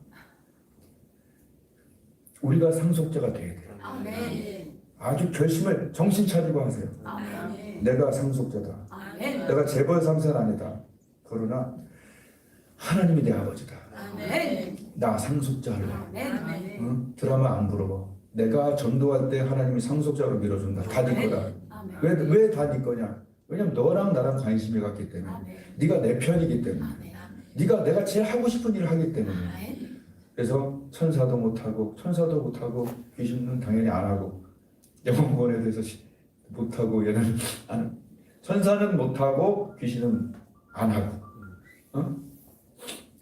우리가 상속자가 돼야 돼요. 아멘. 아주 결심을 정신 차리고 하세요. 아멘. 내가 상속자다. 아멘. 내가 재벌 3세 아니다. 그러나 하나님이 내 아버지다. 아멘. 나 상속자 할래. 아멘. 응? 드라마 안 부러워. 내가 전도할 때 하나님이 상속자로 밀어준다. 다 네 거다. 아멘. 왜 다 네 거냐? 왜냐면 너랑 나랑 관심이 갔기 때문에. 아멘. 네가 내 편이기 때문에. 아멘. 네가 내가 제일 하고 싶은 일을 하기 때문에. 아멘. 그래서 천사도 못하고 귀신은 당연히 안 하고 영혼권에 대해서 못하고 얘는 안, 천사는 못하고 귀신은 안 하고.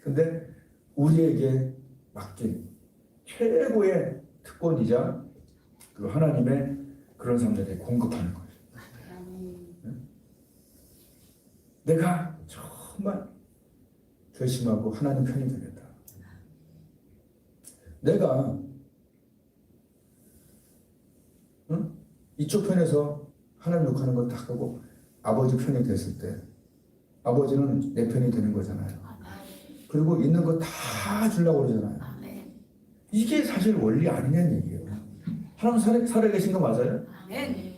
근데 우리에게 맡긴 최고의 특권이자 그 하나님의 그런 사람들에게 공급하는 거예요. 내가 정말 결심하고 하나님 편이 되겠다. 내가 이쪽 편에서 하나님 욕하는 걸 딱 하고 아버지 편이 됐을 때 아버지는 내 편이 되는 거잖아요. 그리고 있는 거 다 주려고 그러잖아요. 아멘. 이게 사실 원리 아니냐는 얘기예요. 하나님 살아계신 거 맞아요? 아멘.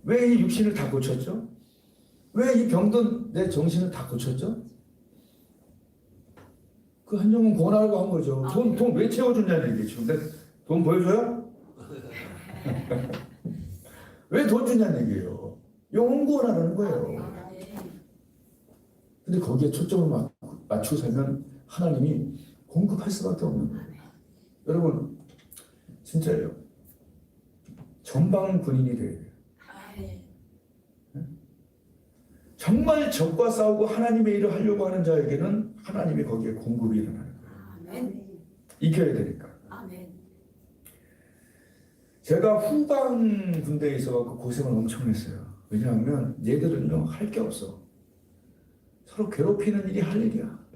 왜 이 육신을 다 고쳤죠? 왜 이 병든 내 정신을 다 고쳤죠? 그 한 영혼 권하라고 한 거죠. 돈 왜 채워줬냐는 얘기죠. 근데 돈 보여줘요? 왜 돈 주냐는 얘기예요. 영혼 구원하라는 거예요. 근데 거기에 초점을 맞추고 살면 하나님이 공급할 수밖에 없는 거예요. 여러분 진짜예요. 전방 군인이 돼야 돼요. 정말 적과 싸우고 하나님의 일을 하려고 하는 자에게는 하나님이 거기에 공급이 일어나는 거예요. 이겨야 되니까. 제가 후방 군대에 있어서 고생을 엄청 했어요. 왜냐하면 얘들은요 할 게 없어. 서로 괴롭히는 일이 할 일이야.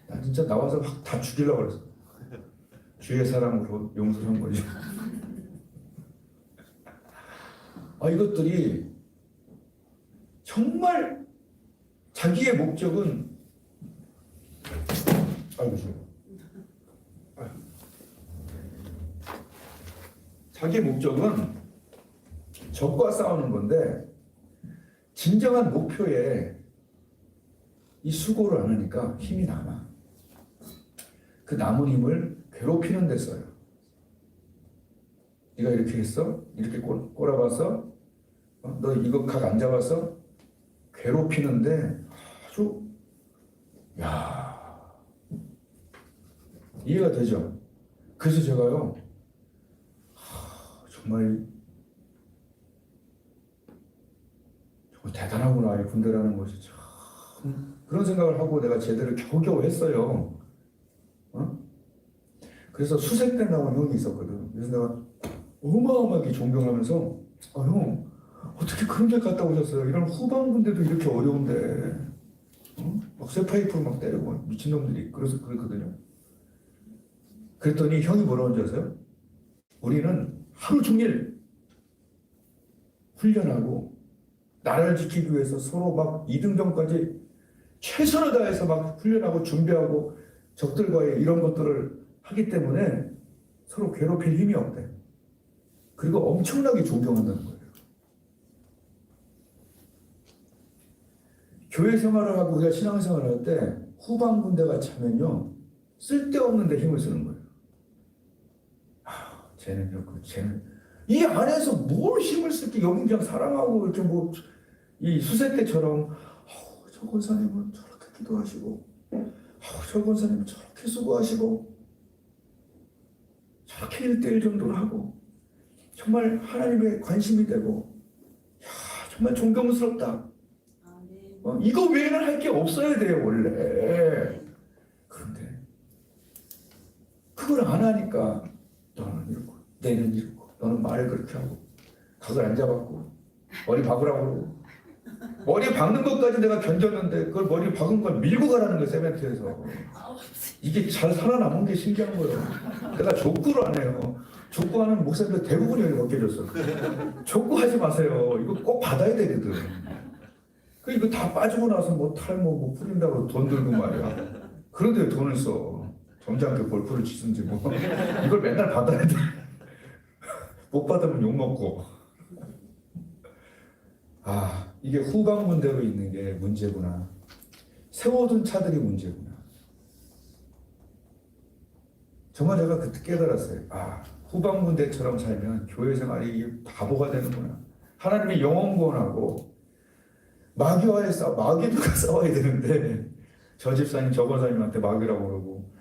나 진짜 나와서 확 다 죽이려고 그랬어. 주의 사랑으로 용서한 거죠. 이것들이 정말 자기의 목적은 자기의 목적은 적과 싸우는 건데 진정한 목표에 이 수고를 안 하니까 힘이 남아. 그 남은 힘을 괴롭히는 데 써요. 네가 이렇게 했어? 이렇게 꼬라봐서? 너 이거 각 안 잡았어? 괴롭히는데 아주 이해가 되죠? 그래서 제가요 정말 대단하구나 이 군대라는 것이 참 그런 생각을 하고 내가 제대로 겨우겨우 했어요. 그래서 수색 때 나온 형이 있었거든. 그래서 내가 어마어마하게 존경하면서 형 어떻게 그런 데 갔다 오셨어요? 이런 후방 군대도 이렇게 어려운데 막 쇠파이프로 막 때리고 미친놈들이 그래서 그랬거든요. 그랬더니 형이 뭐라고 하는지 아세요? 우리는 하루 종일 훈련하고 나라를 지키기 위해서 서로 막 2등병까지 최선을 다해서 막 훈련하고 준비하고 적들과의 이런 것들을 하기 때문에 서로 괴롭힐 힘이 없대. 그리고 엄청나게 존경한다는 거예요. 교회 생활을 하고 우리가 신앙생활을 할 때 후방 군대가 차면요 쓸데없는 데 힘을 쓰는 거예요. 쟤는 이 안에서 뭘 힘을 쓸게. 여기 그냥 사랑하고 이렇게 뭐 이 수색 때처럼 저 권사님은 저렇게 기도하시고 저 권사님은 저렇게 수고하시고 저렇게 1:1 정도를 하고 정말 하나님의 관심이 되고 정말 존경스럽다. 아멘. 이거 외에는 할 게 없어야 돼요 원래. 그런데 그걸 안 하니까 너는 이러고 내는 이러고 너는 말을 그렇게 하고 각을 안 잡았고 머리 박으라고 그러고 머리 박는 것까지 내가 견뎠는데 그걸 머리 박은 걸 밀고 가라는 거예요 세멘트에서. 이게 잘 살아남은 게 신기한 거예요. 내가 족구를 안 해요. 족구하는 목사님들 대부분이 여기 벗겨졌어. 족구하지 마세요. 이거 꼭 받아야 되거든. 그 이거 다 빠지고 나서 뭐 탈모 뭐 풀린다고 돈 들고 말이야. 그런데 돈을 써. 점잖게 골프를 치든지 뭐 이걸 맨날 받아야 돼. 못 받으면 욕 먹고. 아 이게 후방문대로 있는 게 문제구나. 세워둔 차들이 문제구나. 정말 제가 그때 깨달았어요. 아 후방문대처럼 살면 교회 생활이 바보가 되는구나. 하나님의 영원 구원하고 마귀와의 마귀들과 싸워야 되는데 저 집사님 저 권사님한테 마귀라고 그러고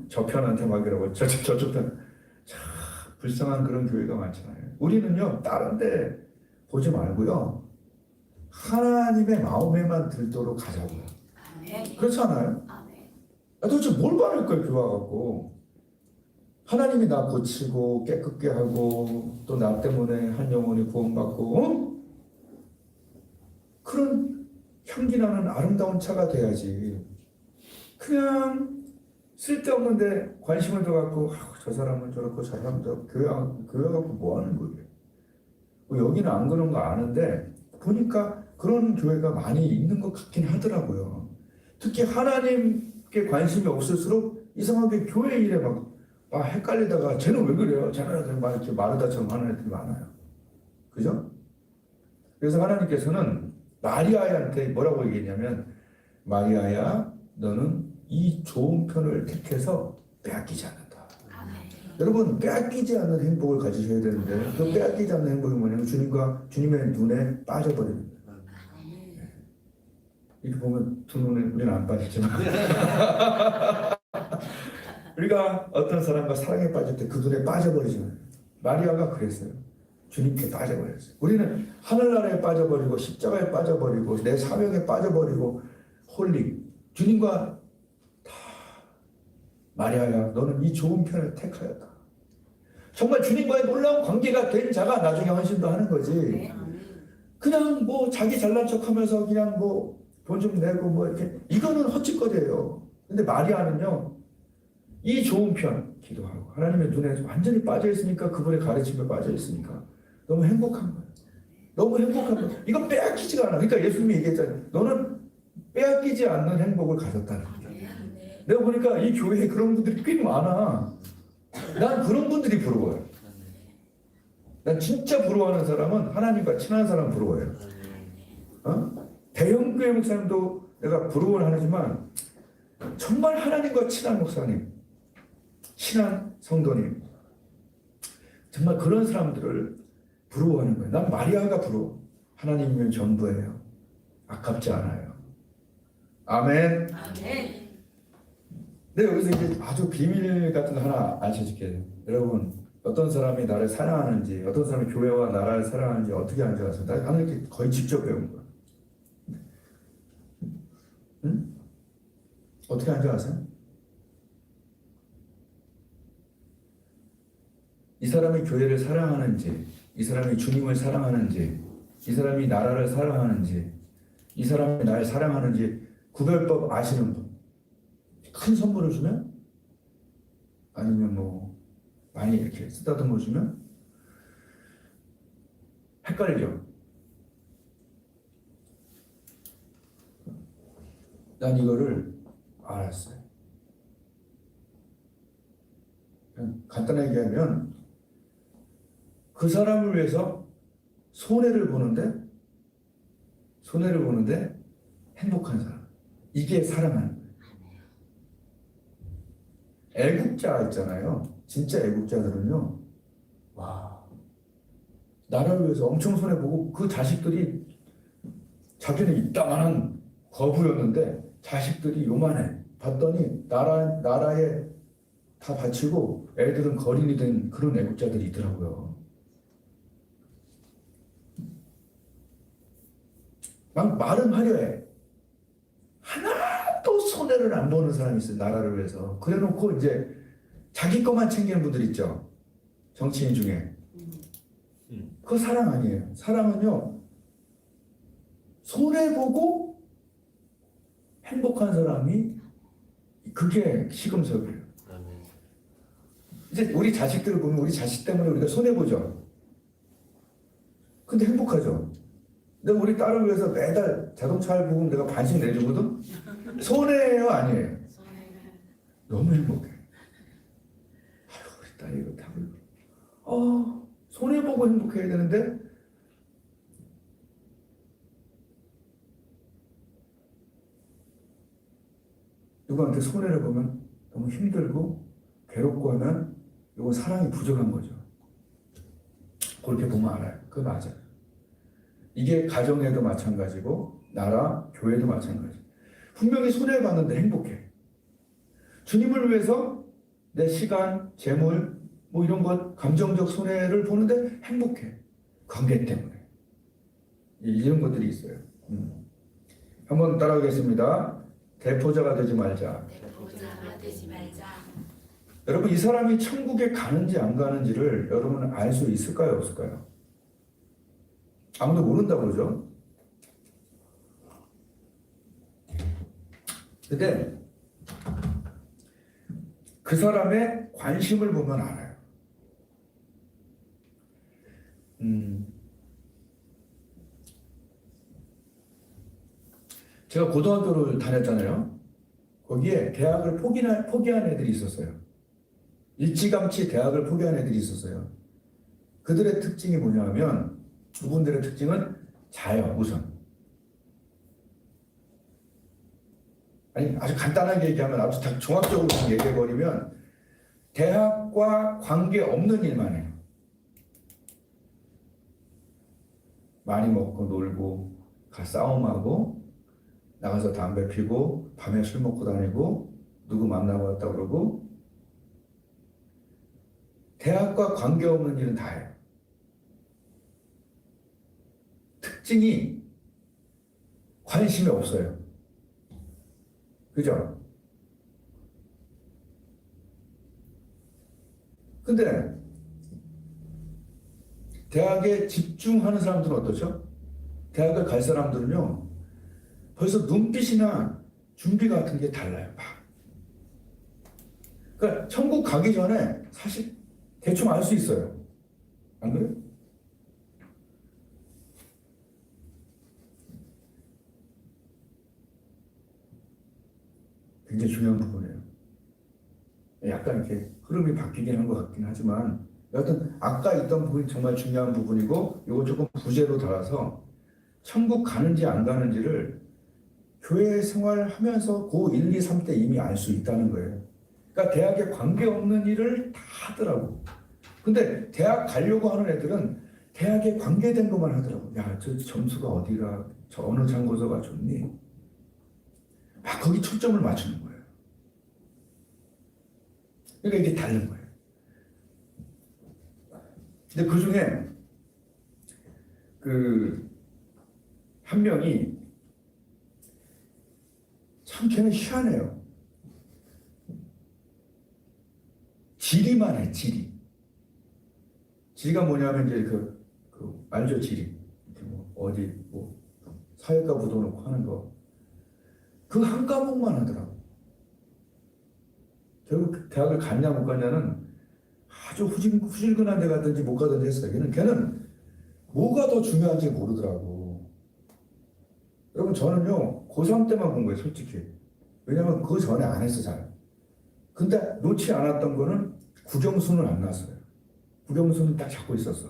저 편한테 마귀라고 저쪽 편. 참 불쌍한 그런 교회가 많잖아요. 우리는요 다른 데 보지 말고요 하나님의 마음에만 들도록 가자고요. 아멘. 그렇지 않아요? 아멘. 도대체 뭘 바랄 거예요 교회 갖고. 하나님이 나 고치고 깨끗게 하고 또 나 때문에 한 영혼이 구원받고 그런 향기나는 아름다운 차가 돼야지. 그냥 쓸데없는 데 관심을 둬갖고 저 사람은 저렇고 저 사람은 저렇고 교회 갖고 뭐 하는 거예요. 뭐 여기는 안 그런 거 아는데 보니까 그런 교회가 많이 있는 것 같긴 하더라고요. 특히 하나님께 관심이 없을수록 이상하게 교회 일에 막 헷갈리다가 쟤는 왜 그래요? 쟤는 막 이렇게 마르다처럼 하는 애들이 많아요. 그죠? 그래서 하나님께서는 마리아한테 뭐라고 얘기했냐면 마리아야 너는 이 좋은 편을 택해서 빼앗기지 않는다. 아멘. 여러분 빼앗기지 않는 행복을 가지셔야 되는데 그 빼앗기지 않는 행복이 뭐냐면 주님의 눈에 빠져버리는 거예요. 아멘. 이렇게 보면 두 눈에 우리는 안 빠지지만 우리가 어떤 사람과 사랑에 빠질 때 그 눈에 빠져버리잖아요. 마리아가 그랬어요. 주님께 빠져버렸어요. 우리는 하늘나라에 빠져버리고 십자가에 빠져버리고 내 사명에 빠져버리고 홀리 주님과 다 마리아야 너는 이 좋은 편을 택하였다. 정말 주님과의 놀라운 관계가 된 자가 나중에 헌신도 하는 거지. 아멘. 그냥 뭐 자기 잘난 척하면서 그냥 뭐 돈 좀 내고 뭐 이렇게 이거는 헛짓거리예요. 근데 마리아는요 이 좋은 편 기도하고 하나님의 눈에 완전히 빠져 있으니까 그분의 가르침에 빠져 있으니까 너무 행복한 거예요. 너무 행복한 거예요. 이건 빼앗기지가 않아. 그러니까 예수님이 얘기했잖아요. 너는 빼앗기지 않는 행복을 가졌다는 거예요. 아멘. 내가 보니까 이 교회에 그런 분들이 꽤 많아. 난 그런 분들이 부러워요. 난 진짜 부러워하는 사람은 하나님과 친한 사람 부러워해요. 대형 교회 목사님도 내가 부러워를 하지만 정말 하나님과 친한 목사님, 친한 성도님, 정말 그런 사람들을 부러워하는 거예요. 난 마리아가 부러워. 하나님이면 전부예요. 아깝지 않아요. 아멘. 아멘. 네, 여기서 이제 아주 비밀 같은 거 하나 알려줄게요. 여러분, 어떤 사람이 나를 사랑하는지, 어떤 사람이 교회와 나라를 사랑하는지 어떻게 알지 아세요? 나는 이렇게 거의 직접 배운 거야. 응? 어떻게 알지 아세요? 이 사람이 교회를 사랑하는지, 이 사람이 주님을 사랑하는지, 이 사람이 나라를 사랑하는지, 이 사람이 날 사랑하는지 구별법 아시는 분. 큰 선물을 주면 아니면 뭐 많이 이렇게 쓰다듬어 주면 헷갈리죠. 난 이거를 알았어요. 그냥 간단하게 얘기하면 그 사람을 위해서 손해를 보는데 행복한 사람. 이게 사랑하는 거예요. 애국자 있잖아요. 진짜 애국자들은요. 와, 나라를 위해서 엄청 손해보고 그 자식들이 자기는 이따만한 거부였는데 자식들이 요만해. 봤더니 나라에 다 바치고 애들은 거린이 된 그런 애국자들이 있더라고요. 막 말은 화려해. 하나도 손해를 안 보는 사람이 있어요. 나라를 위해서. 그래놓고 이제 자기 것만 챙기는 분들 있죠. 정치인 중에. 그거 사랑 아니에요. 사랑은요, 손해보고 행복한 사람이 그게 시금석이에요. 이제 우리 자식들을 보면 우리 자식 때문에 우리가 손해보죠. 근데 행복하죠. 근데 우리 딸을 위해서 매달 자동차 할부금 내가 반씩 내주거든? 손해예요, 아니에요? 너무 행복해. 아유, 우리 딸이 이거 타고 손해보고 행복해야 되는데 누구한테 손해를 보면 너무 힘들고 괴롭고 하면 이거 사랑이 부족한 거죠. 그렇게 보면 알아요. 그거 맞아요. 이게 가정에도 마찬가지고 나라, 교회도 마찬가지. 분명히 손해봤는데 행복해. 주님을 위해서 내 시간, 재물, 뭐 이런 것, 감정적 손해를 보는데 행복해. 관계 때문에. 이런 것들이 있어요. 한번 따라하겠습니다. 대포자가 되지 말자. 대포자가 되지 말자. 여러분, 이 사람이 천국에 가는지 안 가는지를 여러분은 알 수 있을까요? 없을까요? 아무도 모른다고 그러죠. 근데 그 사람의 관심을 보면 알아요. 제가 고등학교를 다녔잖아요. 거기에 대학을 포기한 애들이 있었어요. 일찌감치 대학을 포기한 애들이 있었어요. 그들의 특징이 뭐냐면, 그분들의 특징은 자요, 우선. 아니, 아주 간단하게 얘기하면, 아주 종합적으로 얘기해버리면, 대학과 관계없는 일만 해요. 많이 먹고 놀고, 싸움하고, 나가서 담배 피고, 밤에 술 먹고 다니고, 누구 만나고 왔다 그러고, 대학과 관계없는 일은 다 해요. 특징이 관심이 없어요. 그죠? 근데 대학에 집중하는 사람들은 어떠죠? 대학을 갈 사람들은요, 벌써 눈빛이나 준비 같은 게 달라요. 막. 그러니까 천국 가기 전에 사실 대충 알 수 있어요. 안 그래요? 굉장히 중요한 부분이에요. 약간 이렇게 흐름이 바뀌긴 한 것 같긴 하지만, 여하튼 아까 있던 부분이 정말 중요한 부분이고, 이거 조금 부제로 달아서 천국 가는지 안 가는지를 교회 생활하면서 고 1, 2, 3 때 이미 알 수 있다는 거예요. 그러니까 대학에 관계없는 일을 다 하더라고. 근데 대학 가려고 하는 애들은 대학에 관계된 것만 하더라고. 야, 저 점수가 어디가, 저 어느 참고서가 좋니? 막 거기 초점을 맞추는 거예요. 그러니까 이게 다른 거예요. 근데 그 중에 한 명이 참 걔는 희한해요. 지리만 해, 지리. 지리가 뭐냐면 이제 알죠, 지리. 어디 사회과 묻어놓고 하는 거. 그 한 과목만 하더라고. 결국 대학을 갔냐 못 갔냐는 아주 후질근한 데 갔든지 못 가든지 했어요. 걔는 뭐가 더 중요한지 모르더라고. 여러분, 저는요, 고3 때만 본 거예요, 솔직히. 왜냐면 그 전에 안 했어, 잘. 근데 놓지 않았던 거는 국영수는 안 났어요. 국영수는 딱 잡고 있었어.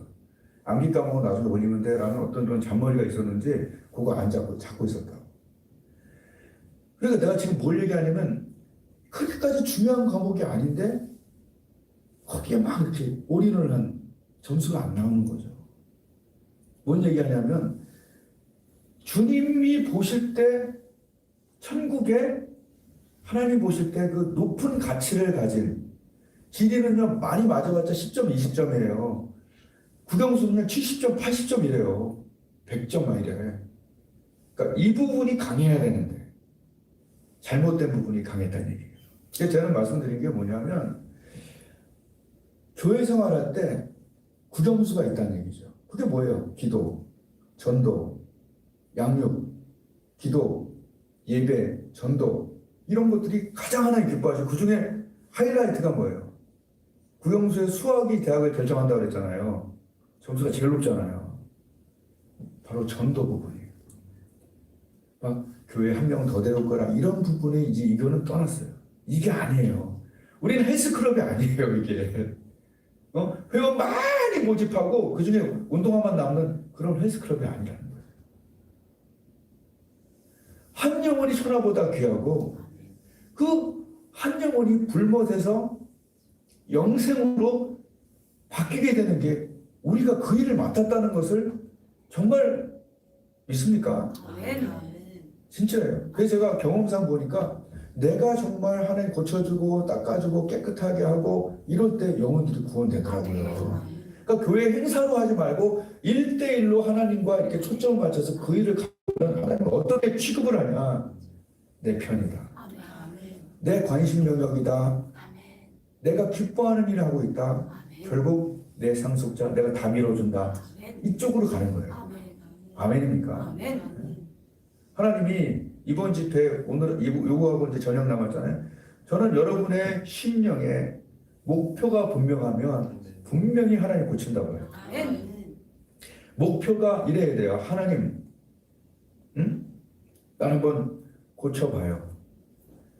암기 과목은 나중에 올리면 돼 라는 어떤 그런 잔머리가 있었는지 그거 안 잡고 있었다고. 그러니까 내가 지금 뭘 얘기하냐면, 그렇게까지 중요한 과목이 아닌데 거기에 막 이렇게 올인을 한 점수가 안 나오는 거죠. 뭔 얘기하냐면, 주님이 보실 때 천국에 하나님 보실 때 그 높은 가치를 가진, 지리는요 많이 맞아봤자 10점, 20점이에요. 국영수는 70점, 80점이래요. 100점 막 이래. 그러니까 그러니까 이 부분이 강해야 되는데 잘못된 부분이 강했다는 얘기예요. 그래서 저는 말씀드린 게 뭐냐면 교회 생활할 때 구경수가 있다는 얘기죠. 그게 뭐예요? 기도, 전도, 양육, 기도, 예배, 전도 이런 것들이 가장 하나님 기뻐하시고 그 중에 하이라이트가 뭐예요? 구경수의 수학이 대학을 결정한다고 그랬잖아요. 점수가 제일 높잖아요. 바로 전도 부분이에요. 막 교회 한 명 더 데려올 거라 이런 부분에 이제 이거는 떠났어요. 이게 아니에요. 우리는 헬스클럽이 아니에요. 이게 회원 많이 모집하고 그 중에 운동화만 남는 그런 헬스클럽이 아니라는 거예요. 한 영혼이 천하보다 귀하고 그 한 영혼이 불못에서 영생으로 바뀌게 되는 게 우리가 그 일을 맡았다는 것을 정말 믿습니까? 진짜예요. 그래서 제가 경험상 보니까 내가 정말 하나님 고쳐주고 닦아주고 깨끗하게 하고 이럴 때 영혼들이 구원되더라고요. 그러니까 교회 행사로 하지 말고 1대1로 하나님과 이렇게 초점을 맞춰서 그 일을 가면 하나님은 어떻게 취급을 하냐? 내 편이다. 내 관심 영역이다. 내가 기뻐하는 일을 하고 있다. 결국 내 상속자 내가 다 밀어준다. 이쪽으로 가는 거예요. 아멘입니까? 하나님이 이번 집회 오늘 요거하고 이제 저녁 남았잖아요. 저는 여러분의 심령에 목표가 분명하면 분명히 하나님 고친다고 해요. 목표가 이래야 돼요. 하나님, 날 한번 고쳐봐요.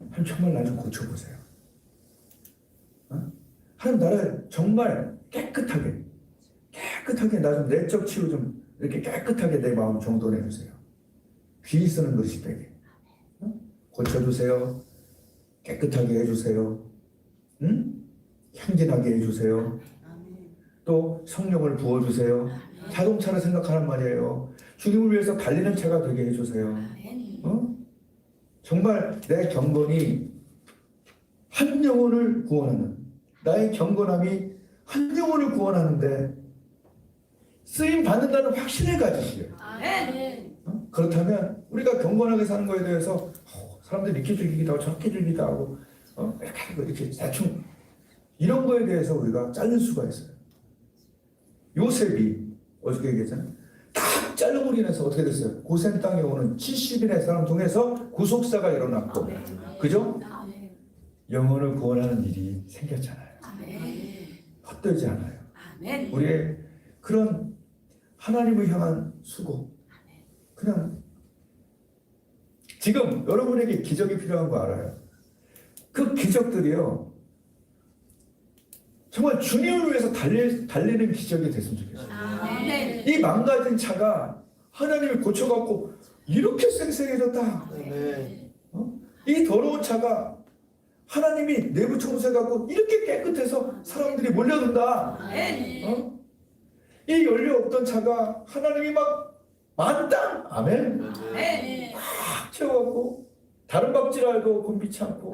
하나님 정말 날 좀 고쳐보세요. 하나님 나를 정말 깨끗하게 나 좀 내적 치유 좀 이렇게 깨끗하게 내 마음 정돈해 주세요. 귀 쓰는 것이 되게 고쳐주세요. 깨끗하게 해주세요. 향진하게 해주세요. 또 성령을 부어주세요. 자동차를 생각하는 말이에요. 주님을 위해서 달리는 차가 되게 해주세요. 정말 내 경건이 한 영혼을 구원하는 나의 경건함이 한 영혼을 구원하는데 쓰임 받는다는 확신을 가지시오. 그렇다면 우리가 경건하게 사는 거에 대해서 사람들이 이렇게 즐기기도 하고 저렇게 즐기기도 하고 이렇게 대충 이런 거에 대해서 우리가 자를 수가 있어요. 요셉이 어저께 얘기했잖아요. 딱 자르고 인해서 어떻게 됐어요? 고센 땅에 오는 70인의 사람 통해서 구속사가 일어났고 그죠? 영혼을 구원하는 일이 생겼잖아요. 헛되지 않아요. 우리의 그런 하나님을 향한 수고 그냥 지금 여러분에게 기적이 필요한 거 알아요. 그 기적들이요 정말 주님을 위해서 달리는 기적이 됐으면 좋겠어요. 이 망가진 차가 하나님이 고쳐갖고 이렇게 쌩쌩해졌다. 이 더러운 차가 하나님이 내부 청소해갖고 이렇게 깨끗해서 사람들이 몰려든다. 이 연료 없던 차가 하나님이 막 만땅 아멘 꽉 채워갖고 다른 밥질 알고 곤비치 않고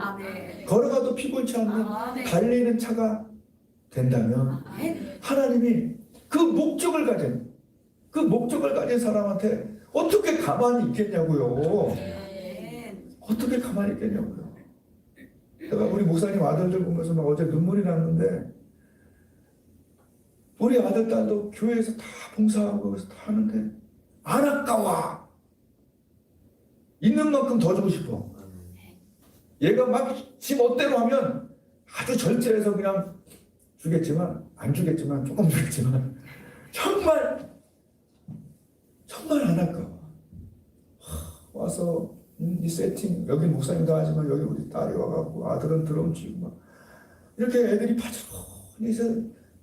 걸어가도 피곤치 않는 달리는 차가 된다면 하나님이 그 목적을 가진 사람한테 어떻게 가만히 있겠냐고요. 어떻게 가만히 있겠냐고요. 내가 우리 목사님 아들들 보면서 막 어제 눈물이 났는데 우리 아들 딸도 교회에서 다 봉사하고 그래서 다 하는데 안 아까워. 있는 만큼 더 주고 싶어. 얘가 막 지 멋대로 하면 아주 절제해서 그냥 주겠지만 안 주겠지만 조금 주겠지만 정말 안 아까워. 와서 이 세팅 여기 목사님도 하지만 여기 우리 딸이 와갖고 아들은 드럼 치고 막 이렇게 애들이 파트로니 해서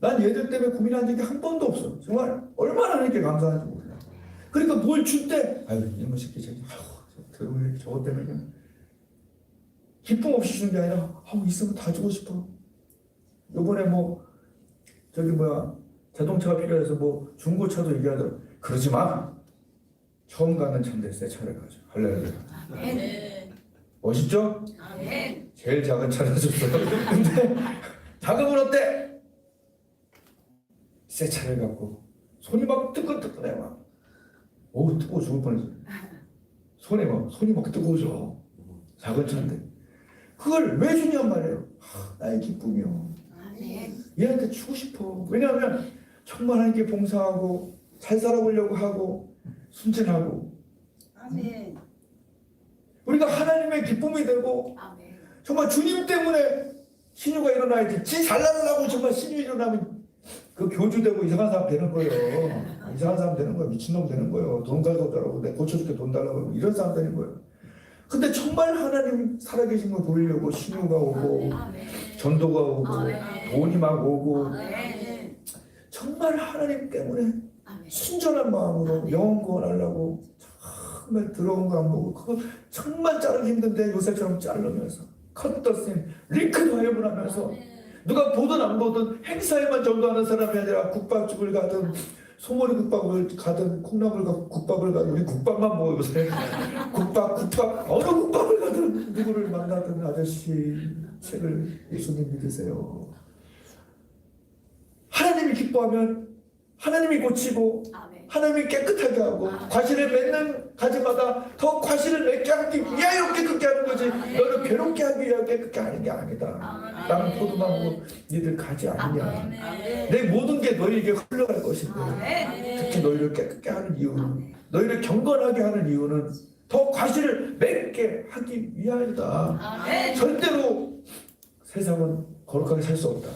난 얘들 때문에 고민한 적이 한 번도 없어. 정말 얼마나 이렇게 감사한지 몰라. 그러니까 뭘 줄 때 아유 이놈의 새끼 저기 아유 저것 때문에 그냥 기쁨 없이 주는 게 아니라 아우 있으면 다 주고 싶어. 요번에 뭐 저기 뭐야 자동차가 필요해서 뭐 중고차도 얘기하더라. 그러지 마. 처음 가는 차인데 새 차를 가져. 할렐루야. 멋있죠? 제일 작은 차를 줬어. 근데 자금은 어때? 새 차를 갖고 손이 막 뜨끈뜨끈해 막. 어우 뜨거워 죽을 뻔했어. 손이 막 뜨거워져. 작은 차인데 그걸 왜 주냔 말이에요. 나의 기쁨이요. 아멘. 얘한테 주고 싶어. 왜냐하면 정말 하나님께 봉사하고 잘 살아보려고 하고 순진하고 아멘. 우리가 하나님의 기쁨이 되고 아멘. 정말 주님 때문에 신유가 일어나야지. 지 잘나가고 정말 신유 일어나면 그 교주되고 이상한 사람 되는 거예요. 이상한 사람 되는 거예요. 미친놈 되는 거예요. 돈 가져고 달라고 내 고쳐줄게 돈 달라고 이런 사람 되는 거예요. 근데 정말 하나님 살아계신 거 보이려고 신유가 오고 아멘. 전도가 오고 아멘. 돈이 막 오고 아멘. 정말 하나님 때문에 아멘. 순전한 마음으로 영혼 구원하려고 정말 들어온 거 안 보고 그거 정말 자르기 힘든데 요새처럼 자르면서 컷더스님 링크도 화염을 하면서 누가 보든 안 보든 행사에만 전도하는 사람이 아니라 국밥집을 가든 소머리 국밥을 가든 콩나물 국밥을 가든 우리 국밥만 먹어요 요새 국밥 어느 국밥을 가든 누구를 만나든 아저씨 책을 예수님 믿으세요. 하나님이 기뻐하면 하나님이 고치고 아멘. 하나님이 깨끗하게 하고 과실을 맺는 가지마다 더 과실을 맺게 하기 위하여 깨끗게 하는 거지 너를 괴롭게 하기 위하여 깨끗게 하는 게 아니다. 나는 포도나무 니들 가지 아니냐. 아멘. 내 모든 게 너희에게 흘러갈 것인데 아멘. 특히 너희를 깨끗게 하는 이유는 너희를 경건하게 하는 이유는 더 과실을 맺게 하기 위하여다. 아멘. 절대로 세상은 거룩하게 살 수 없다.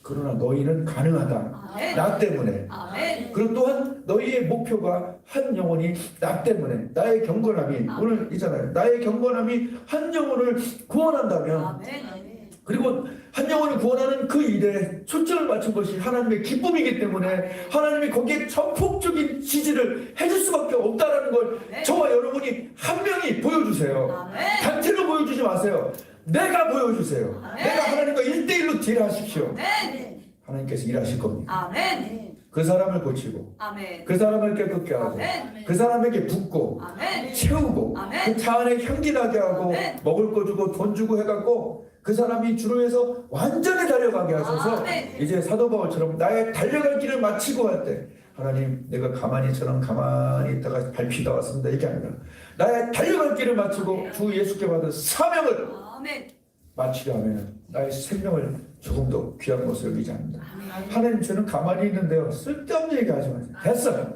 그러나 너희는 가능하다. 아멘. 나 때문에. 아멘. 그리고 또한 너희의 목표가 한 영혼이 나 때문에 나의 경건함이 오늘 있잖아요. 나의 경건함이 한 영혼을 구원한다면 아멘. 그리고 한 영혼을 구원하는 그 일에 초점을 맞춘 것이 하나님의 기쁨이기 때문에 하나님이 거기에 전폭적인 지지를 해줄 수밖에 없다라는 걸 저와 여러분이 한 명이 보여주세요. 아멘. 단체로 보여주지 마세요. 내가 보여주세요. 내가 하나님과 1대1로 딜하십시오. 아멘. 하나님께서 일하실 겁니다. 아멘. 그 사람을 고치고 아멘. 그 사람을 깨끗게 하고 아멘. 그 사람에게 붓고 아멘. 채우고 아멘. 그 차 안에 향기 나게 하고 아멘. 먹을 거 주고 돈 주고 해갖고 그 사람이 주로 해서 완전히 달려가게 하셔서 아멘. 이제 사도 바울처럼 나의 달려갈 길을 마치고 할 때 하나님 내가 가만히 있다가 밟히다 왔습니다 이게 아니라 나의 달려갈 길을 마치고 주 예수께 받은 사명을 아멘. 마치려 하면 나의 생명을 조금 더 귀한 것으로 여기지 않는다. 아멘. 하나님 저는 가만히 있는데요. 쓸데없는 얘기 하지 마세요. 됐어요.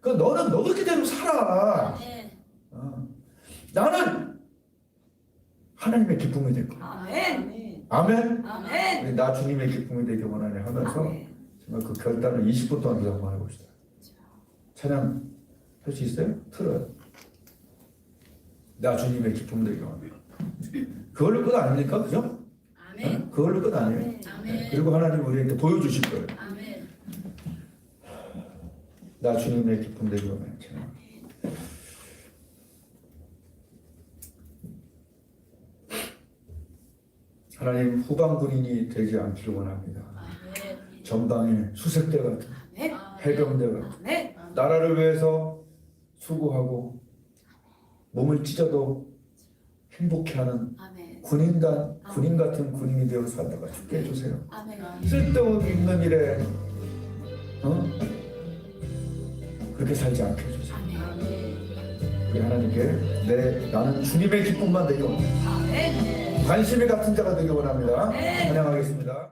그 너는 너 그대로 살아. 나는 하나님의 기쁨이 될 거야. 아멘. 아멘. 아멘. 우리 나 주님의 기쁨이 되길 원하네 하면서 아멘. 정말 그 결단을 20분 동안 기도 한번 해봅시다. 찬양 할 수 있어요? 틀어요. 나 주님의 기쁨 되길 원합니다. 그걸로 끝 아닙니까? 그죠? 아멘. 그걸로 끝 아니에요. 아멘. 그리고 하나님 우리에게 보여주실 거예요. 아멘. 나 주님의 기쁨 되길 원하는 찬양. 하나님 후방 군인이 되지 않기를 원합니다. 아멘. 전방에 수색대 같은 아멘. 해병대 같은 아멘. 나라를 위해서 수고하고 몸을 찢어도 행복해하는 아멘. 군인 같은 군인이 되어 살다가 죽게 해주세요. 아멘. 쓸데없는 일에 그렇게 살지 않게 해주세요. 우리 하나님께 나는 주님의 기쁨만 되기 원합니다. 아멘. 관심이 같은 자가 되기 원합니다. 네. 찬양하겠습니다.